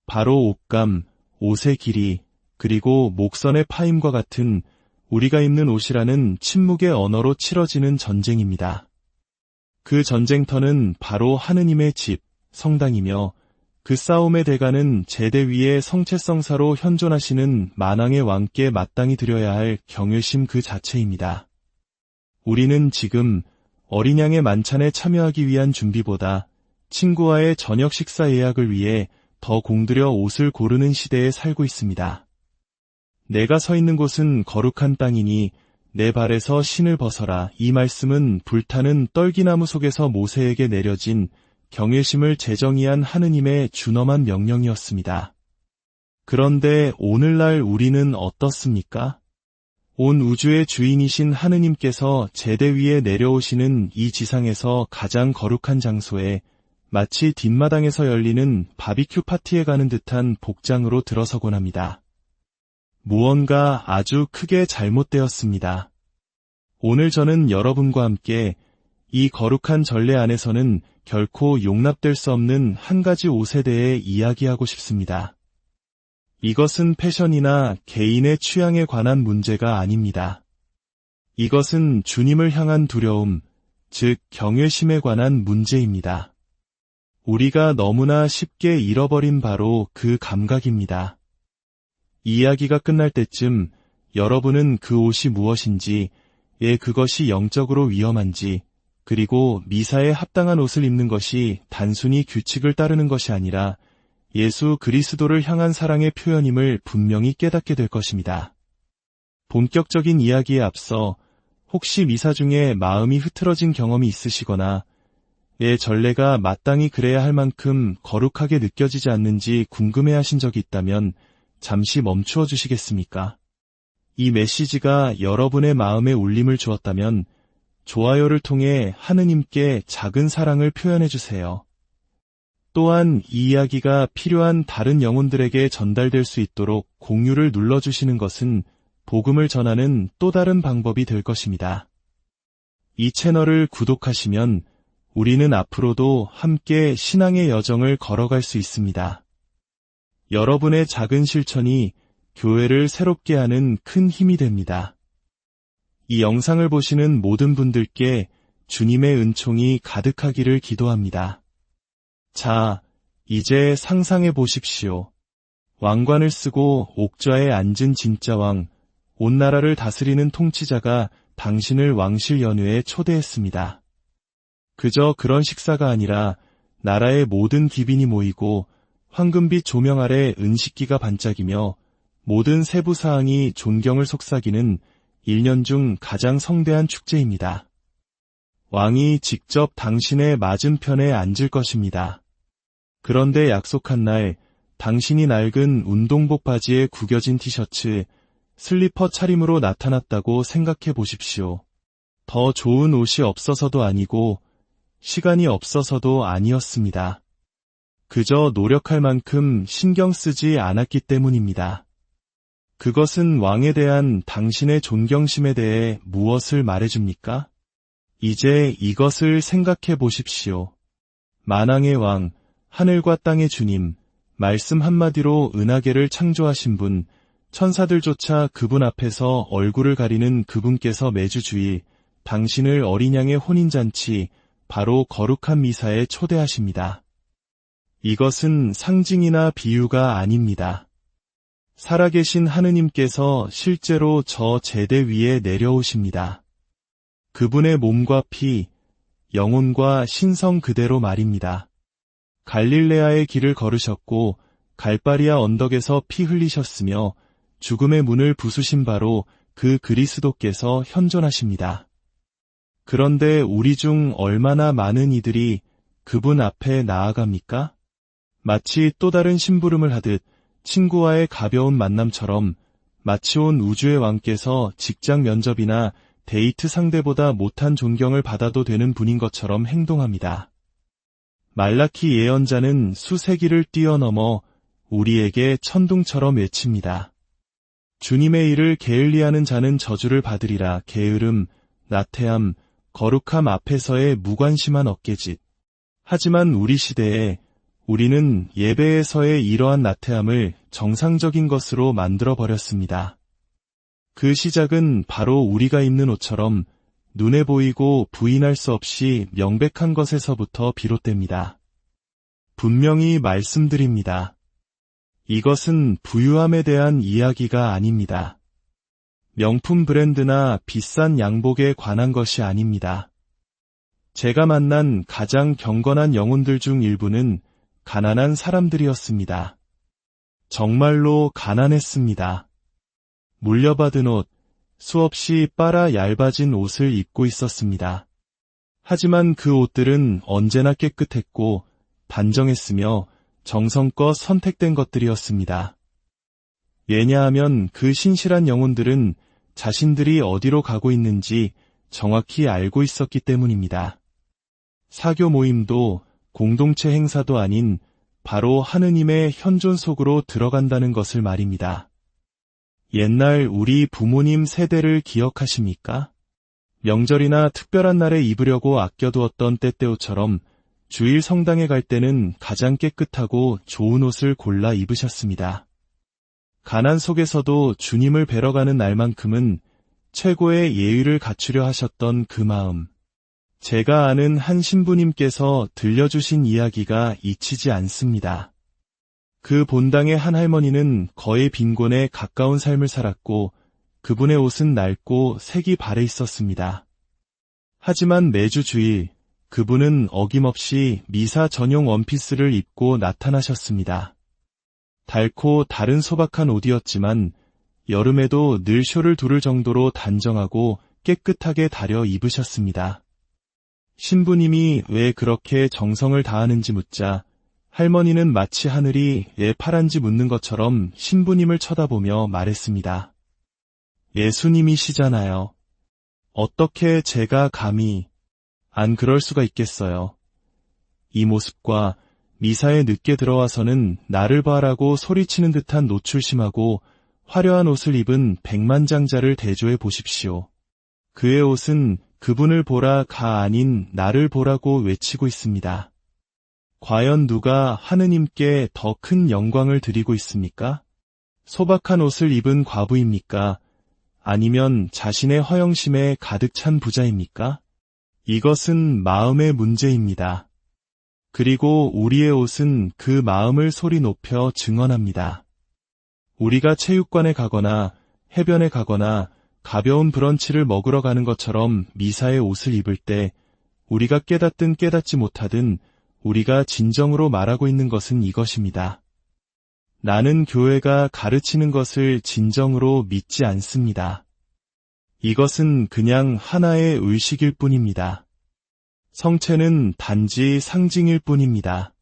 바로 옷감, 옷의 길이, 그리고 목선의 파임과 같은 우리가 입는 옷이라는 침묵의 언어로 치러지는 전쟁입니다. 그 전쟁터는 바로 하느님의 집, 성당이며 그 싸움의 대가는 제대 위에 성체성사로 현존하시는 만왕의 왕께 마땅히 드려야 할 경외심 그 자체입니다. 우리는 지금 어린 양의 만찬에 참여하기 위한 준비보다 친구와의 저녁 식사 예약을 위해 더 공들여 옷을 고르는 시대에 살고 있습니다. 내가 서 있는 곳은 거룩한 땅이니 내 발에서 신을 벗어라. 이 말씀은 불타는 떨기나무 속에서 모세에게 내려진 경외심을 재정의한 하느님의 준엄한 명령이었습니다. 그런데 오늘날 우리는 어떻습니까? 온 우주의 주인이신 하느님께서 제대 위에 내려오시는 이 지상에서 가장 거룩한 장소에 마치 뒷마당에서 열리는 바비큐 파티에 가는 듯한 복장으로 들어서곤 합니다. 무언가 아주 크게 잘못되었습니다. 오늘 저는 여러분과 함께 이 거룩한 전례 안에서는 결코 용납될 수 없는 한 가지 옷에 대해 이야기하고 싶습니다. 이것은 패션이나 개인의 취향에 관한 문제가 아닙니다. 이것은 주님을 향한 두려움, 즉 경외심에 관한 문제입니다. 우리가 너무나 쉽게 잃어버린 바로 그 감각입니다. 이야기가 끝날 때쯤 여러분은 그 옷이 무엇인지, 그것이 영적으로 위험한지, 그리고 미사에 합당한 옷을 입는 것이 단순히 규칙을 따르는 것이 아니라 예수 그리스도를 향한 사랑의 표현임을 분명히 깨닫게 될 것입니다. 본격적인 이야기에 앞서 혹시 미사 중에 마음이 흐트러진 경험이 있으시거나 전례가 마땅히 그래야 할 만큼 거룩하게 느껴지지 않는지 궁금해하신 적이 있다면 잠시 멈추어 주시겠습니까? 이 메시지가 여러분의 마음에 울림을 주었다면 좋아요를 통해 하느님께 작은 사랑을 표현해 주세요. 또한 이 이야기가 필요한 다른 영혼들에게 전달될 수 있도록 공유를 눌러주시는 것은 복음을 전하는 또 다른 방법이 될 것입니다. 이 채널을 구독하시면 우리는 앞으로도 함께 신앙의 여정을 걸어갈 수 있습니다. 여러분의 작은 실천이 교회를 새롭게 하는 큰 힘이 됩니다. 이 영상을 보시는 모든 분들께 주님의 은총이 가득하기를 기도합니다. 자, 이제 상상해 보십시오. 왕관을 쓰고 옥좌에 앉은 진짜 왕, 온 나라를 다스리는 통치자가 당신을 왕실 연회에 초대했습니다. 그저 그런 식사가 아니라 나라의 모든 기빈이 모이고 황금빛 조명 아래 은식기가 반짝이며 모든 세부 사항이 존경을 속삭이는 1년 중 가장 성대한 축제입니다. 왕이 직접 당신의 맞은편에 앉을 것입니다. 그런데 약속한 날, 당신이 낡은 운동복 바지에 구겨진 티셔츠, 슬리퍼 차림으로 나타났다고 생각해 보십시오. 더 좋은 옷이 없어서도 아니고 시간이 없어서도 아니었습니다. 그저 노력할 만큼 신경 쓰지 않았기 때문입니다. 그것은 왕에 대한 당신의 존경심에 대해 무엇을 말해줍니까? 이제 이것을 생각해 보십시오. 만왕의 왕, 하늘과 땅의 주님, 말씀 한마디로 은하계를 창조하신 분, 천사들조차 그분 앞에서 얼굴을 가리는 그분께서 매주 주일 당신을 어린 양의 혼인잔치, 바로 거룩한 미사에 초대하십니다. 이것은 상징이나 비유가 아닙니다. 살아계신 하느님께서 실제로 저 제대 위에 내려오십니다. 그분의 몸과 피, 영혼과 신성 그대로 말입니다. 갈릴레아의 길을 걸으셨고 갈바리아 언덕에서 피 흘리셨으며 죽음의 문을 부수신 바로 그 그리스도께서 현존하십니다. 그런데 우리 중 얼마나 많은 이들이 그분 앞에 나아갑니까? 마치 또 다른 심부름을 하듯 친구와의 가벼운 만남처럼 마치 온 우주의 왕께서 직장 면접이나 데이트 상대보다 못한 존경을 받아도 되는 분인 것처럼 행동합니다. 말라키 예언자는 수세기를 뛰어넘어 우리에게 천둥처럼 외칩니다. 주님의 일을 게을리하는 자는 저주를 받으리라. 게으름, 나태함, 거룩함 앞에서의 무관심한 어깨짓. 하지만 우리 시대에 우리는 예배에서의 이러한 나태함을 정상적인 것으로 만들어버렸습니다. 그 시작은 바로 우리가 입는 옷처럼 눈에 보이고 부인할 수 없이 명백한 것에서부터 비롯됩니다. 분명히 말씀드립니다. 이것은 부유함에 대한 이야기가 아닙니다. 명품 브랜드나 비싼 양복에 관한 것이 아닙니다. 제가 만난 가장 경건한 영혼들 중 일부는 가난한 사람들이었습니다. 정말로 가난했습니다. 물려받은 옷, 수없이 빨아 얇아진 옷을 입고 있었습니다. 하지만 그 옷들은 언제나 깨끗했고 단정했으며 정성껏 선택된 것들이었습니다. 왜냐하면 그 신실한 영혼들은 자신들이 어디로 가고 있는지 정확히 알고 있었기 때문입니다. 사교 모임도 공동체 행사도 아닌 바로 하느님의 현존 속으로 들어간다는 것을 말입니다. 옛날 우리 부모님 세대를 기억하십니까? 명절이나 특별한 날에 입으려고 아껴두었던 때때옷처럼 주일 성당에 갈 때는 가장 깨끗하고 좋은 옷을 골라 입으셨습니다. 가난 속에서도 주님을 뵈러 가는 날만큼은 최고의 예의를 갖추려 하셨던 그 마음. 제가 아는 한 신부님께서 들려주신 이야기가 잊히지 않습니다. 그 본당의 한 할머니는 거의 빈곤에 가까운 삶을 살았고 그분의 옷은 낡고 색이 바래 있었습니다. 하지만 매주 주일 그분은 어김없이 미사 전용 원피스를 입고 나타나셨습니다. 닳고 다른 소박한 옷이었지만 여름에도 늘 쇼를 두를 정도로 단정하고 깨끗하게 다려 입으셨습니다. 신부님이 왜 그렇게 정성을 다하는지 묻자 할머니는 마치 하늘이 왜 파란지 묻는 것처럼 신부님을 쳐다보며 말했습니다. 예수님이시잖아요. 어떻게 제가 감히 안 그럴 수가 있겠어요. 이 모습과 미사에 늦게 들어와서는 나를 봐라고 소리치는 듯한 노출심하고 화려한 옷을 입은 백만장자를 대조해 보십시오. 그의 옷은 그분을 보라가 아닌 나를 보라고 외치고 있습니다. 과연 누가 하느님께 더 큰 영광을 드리고 있습니까? 소박한 옷을 입은 과부입니까? 아니면 자신의 허영심에 가득 찬 부자입니까? 이것은 마음의 문제입니다. 그리고 우리의 옷은 그 마음을 소리 높여 증언합니다. 우리가 체육관에 가거나 해변에 가거나 가벼운 브런치를 먹으러 가는 것처럼 미사의 옷을 입을 때 우리가 깨닫든 깨닫지 못하든 우리가 진정으로 말하고 있는 것은 이것입니다. 나는 교회가 가르치는 것을 진정으로 믿지 않습니다. 이것은 그냥 하나의 의식일 뿐입니다. 성체는 단지 상징일 뿐입니다.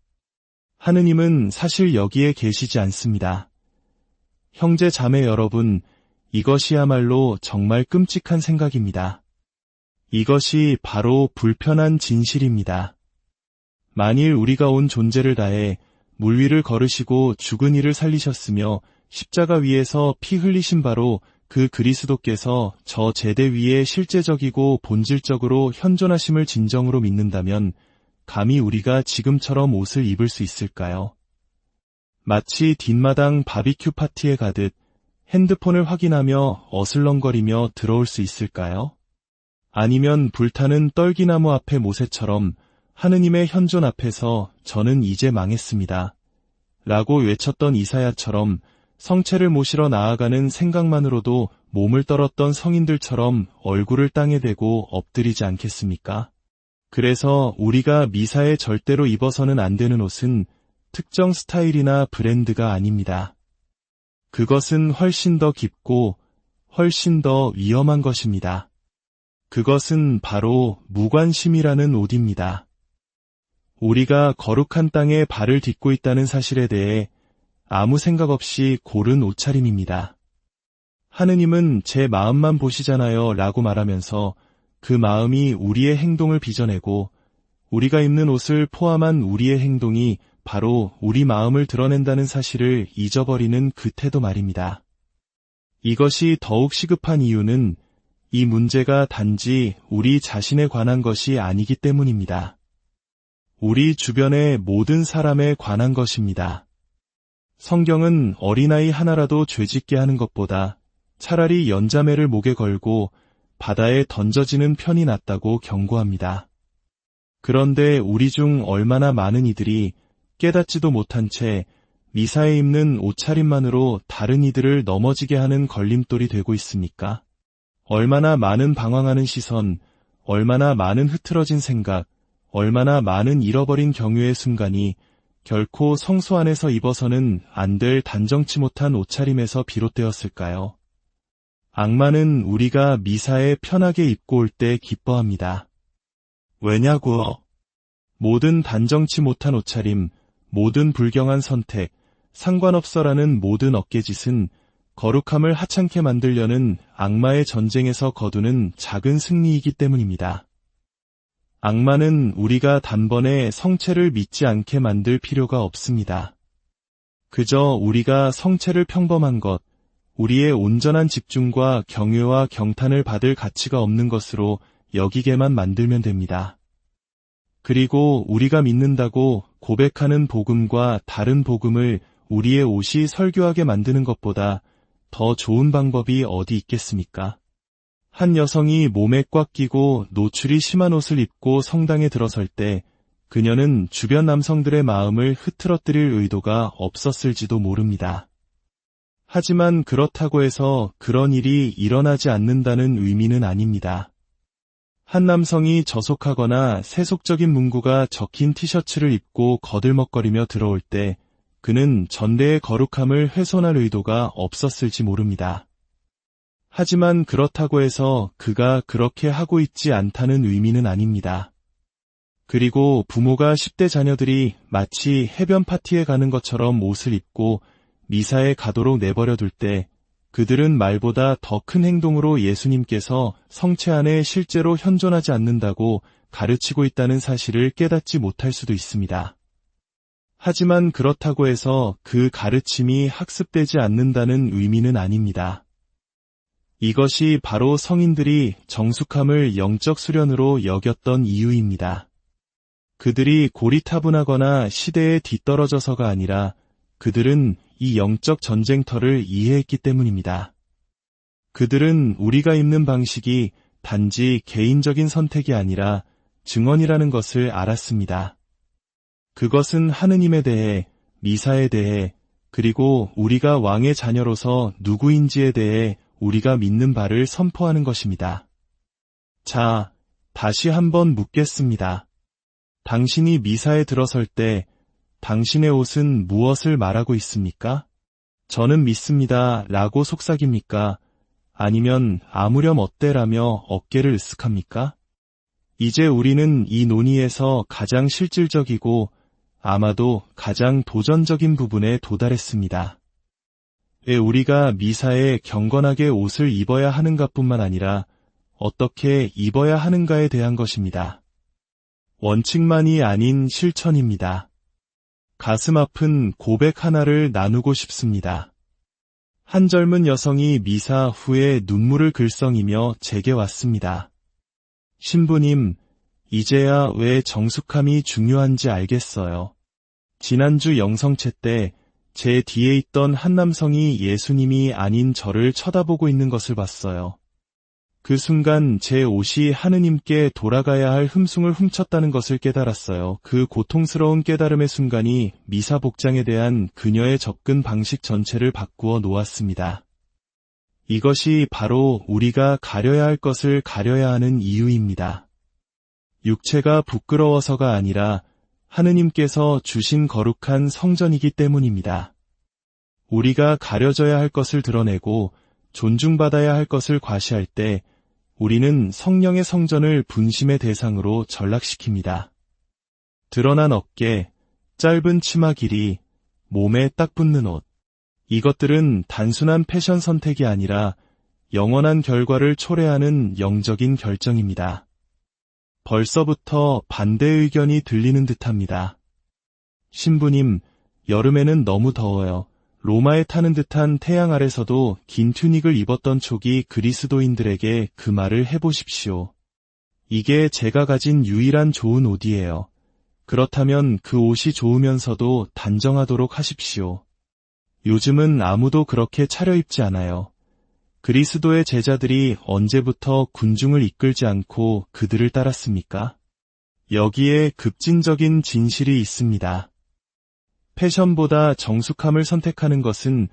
하느님은 사실 여기에 계시지 않습니다. 형제 자매 여러분, 이것이야말로 정말 끔찍한 생각입니다. 이것이 바로 불편한 진실입니다. 만일 우리가 온 존재를 다해 물 위를 걸으시고 죽은 이를 살리셨으며 십자가 위에서 피 흘리신 바로 그 그리스도께서 저 제대 위에 실제적이고 본질적으로 현존하심을 진정으로 믿는다면 감히 우리가 지금처럼 옷을 입을 수 있을까요? 마치 뒷마당 바비큐 파티에 가듯 핸드폰을 확인하며 어슬렁거리며 들어올 수 있을까요? 아니면 불타는 떨기나무 앞에 모세처럼 하느님의 현존 앞에서 저는 이제 망했습니다. 라고 외쳤던 이사야처럼 성체를 모시러 나아가는 생각만으로도 몸을 떨었던 성인들처럼 얼굴을 땅에 대고 엎드리지 않겠습니까? 그래서 우리가 미사에 절대로 입어서는 안 되는 옷은 특정 스타일이나 브랜드가 아닙니다. 그것은 훨씬 더 깊고 훨씬 더 위험한 것입니다. 그것은 바로 무관심이라는 옷입니다. 우리가 거룩한 땅에 발을 딛고 있다는 사실에 대해 아무 생각 없이 고른 옷차림입니다. 하느님은 제 마음만 보시잖아요 라고 말하면서 그 마음이 우리의 행동을 빚어내고 우리가 입는 옷을 포함한 우리의 행동이 바로 우리 마음을 드러낸다는 사실을 잊어버리는 그 태도 말입니다. 이것이 더욱 시급한 이유는 이 문제가 단지 우리 자신에 관한 것이 아니기 때문입니다. 우리 주변의 모든 사람에 관한 것입니다. 성경은 어린아이 하나라도 죄짓게 하는 것보다 차라리 연자매를 목에 걸고 바다에 던져지는 편이 낫다고 경고합니다. 그런데 우리 중 얼마나 많은 이들이 깨닫지도 못한 채 미사에 입는 옷차림만으로 다른 이들을 넘어지게 하는 걸림돌이 되고 있습니까? 얼마나 많은 방황하는 시선, 얼마나 많은 흐트러진 생각, 얼마나 많은 잃어버린 경유의 순간이 결코 성소 안에서 입어서는 안 될 단정치 못한 옷차림에서 비롯되었을까요? 악마는 우리가 미사에 편하게 입고 올 때 기뻐합니다. 왜냐고? 모든 단정치 못한 옷차림, 모든 불경한 선택, 상관없어라는 모든 어깨짓은 거룩함을 하찮게 만들려는 악마의 전쟁에서 거두는 작은 승리이기 때문입니다. 악마는 우리가 단번에 성체를 믿지 않게 만들 필요가 없습니다. 그저 우리가 성체를 평범한 것, 우리의 온전한 집중과 경외와 경탄을 받을 가치가 없는 것으로 여기게만 만들면 됩니다. 그리고 우리가 믿는다고 고백하는 복음과 다른 복음을 우리의 옷이 설교하게 만드는 것보다 더 좋은 방법이 어디 있겠습니까? 한 여성이 몸에 꽉 끼고 노출이 심한 옷을 입고 성당에 들어설 때 그녀는 주변 남성들의 마음을 흐트러뜨릴 의도가 없었을지도 모릅니다. 하지만 그렇다고 해서 그런 일이 일어나지 않는다는 의미는 아닙니다. 한 남성이 저속하거나 세속적인 문구가 적힌 티셔츠를 입고 거들먹거리며 들어올 때 그는 전대의 거룩함을 훼손할 의도가 없었을지 모릅니다. 하지만 그렇다고 해서 그가 그렇게 하고 있지 않다는 의미는 아닙니다. 그리고 부모가 10대 자녀들이 마치 해변 파티에 가는 것처럼 옷을 입고 미사에 가도록 내버려둘 때 그들은 말보다 더 큰 행동으로 예수님께서 성체 안에 실제로 현존하지 않는다고 가르치고 있다는 사실을 깨닫지 못할 수도 있습니다. 하지만 그렇다고 해서 그 가르침이 학습되지 않는다는 의미는 아닙니다. 이것이 바로 성인들이 정숙함을 영적 수련으로 여겼던 이유입니다. 그들이 고리타분하거나 시대에 뒤떨어져서가 아니라 그들은 이 영적 전쟁터를 이해했기 때문입니다. 그들은 우리가 입는 방식이 단지 개인적인 선택이 아니라 증언이라는 것을 알았습니다. 그것은 하느님에 대해, 미사에 대해, 그리고 우리가 왕의 자녀로서 누구인지에 대해 우리가 믿는 바를 선포하는 것입니다. 자, 다시 한번 묻겠습니다. 당신이 미사에 들어설 때 당신의 옷은 무엇을 말하고 있습니까? 저는 믿습니다 라고 속삭입니까? 아니면 아무렴 어때라며 어깨를 으쓱합니까? 이제 우리는 이 논의에서 가장 실질적이고 아마도 가장 도전적인 부분에 도달했습니다. 왜 우리가 미사에 경건하게 옷을 입어야 하는가뿐만 아니라 어떻게 입어야 하는가에 대한 것입니다. 원칙만이 아닌 실천입니다. 가슴 아픈 고백 하나를 나누고 싶습니다. 한 젊은 여성이 미사 후에 눈물을 글썽이며 제게 왔습니다. 신부님, 이제야 왜 정숙함이 중요한지 알겠어요. 지난주 영성체 때 제 뒤에 있던 한 남성이 예수님이 아닌 저를 쳐다보고 있는 것을 봤어요. 그 순간 제 옷이 하느님께 돌아가야 할 흠숭을 훔쳤다는 것을 깨달았어요. 그 고통스러운 깨달음의 순간이 미사 복장에 대한 그녀의 접근 방식 전체를 바꾸어 놓았습니다. 이것이 바로 우리가 가려야 할 것을 가려야 하는 이유입니다. 육체가 부끄러워서가 아니라 하느님께서 주신 거룩한 성전이기 때문입니다. 우리가 가려져야 할 것을 드러내고 존중받아야 할 것을 과시할 때 우리는 성령의 성전을 분심의 대상으로 전락시킵니다. 드러난 어깨, 짧은 치마 길이, 몸에 딱 붙는 옷. 이것들은 단순한 패션 선택이 아니라 영원한 결과를 초래하는 영적인 결정입니다. 벌써부터 반대 의견이 들리는 듯합니다. 신부님, 여름에는 너무 더워요. 로마에 타는 듯한 태양 아래서도 긴 튜닉을 입었던 촉이 그리스도인들에게 그 말을 해보십시오. 이게 제가 가진 유일한 좋은 옷이에요. 그렇다면 그 옷이 좋으면서도 단정하도록 하십시오. 요즘은 아무도 그렇게 차려입지 않아요. 그리스도의 제자들이 언제부터 군중을 이끌지 않고 그들을 따랐습니까? 여기에 급진적인 진실이 있습니다. 패션보다 정숙함을 선택하는 것은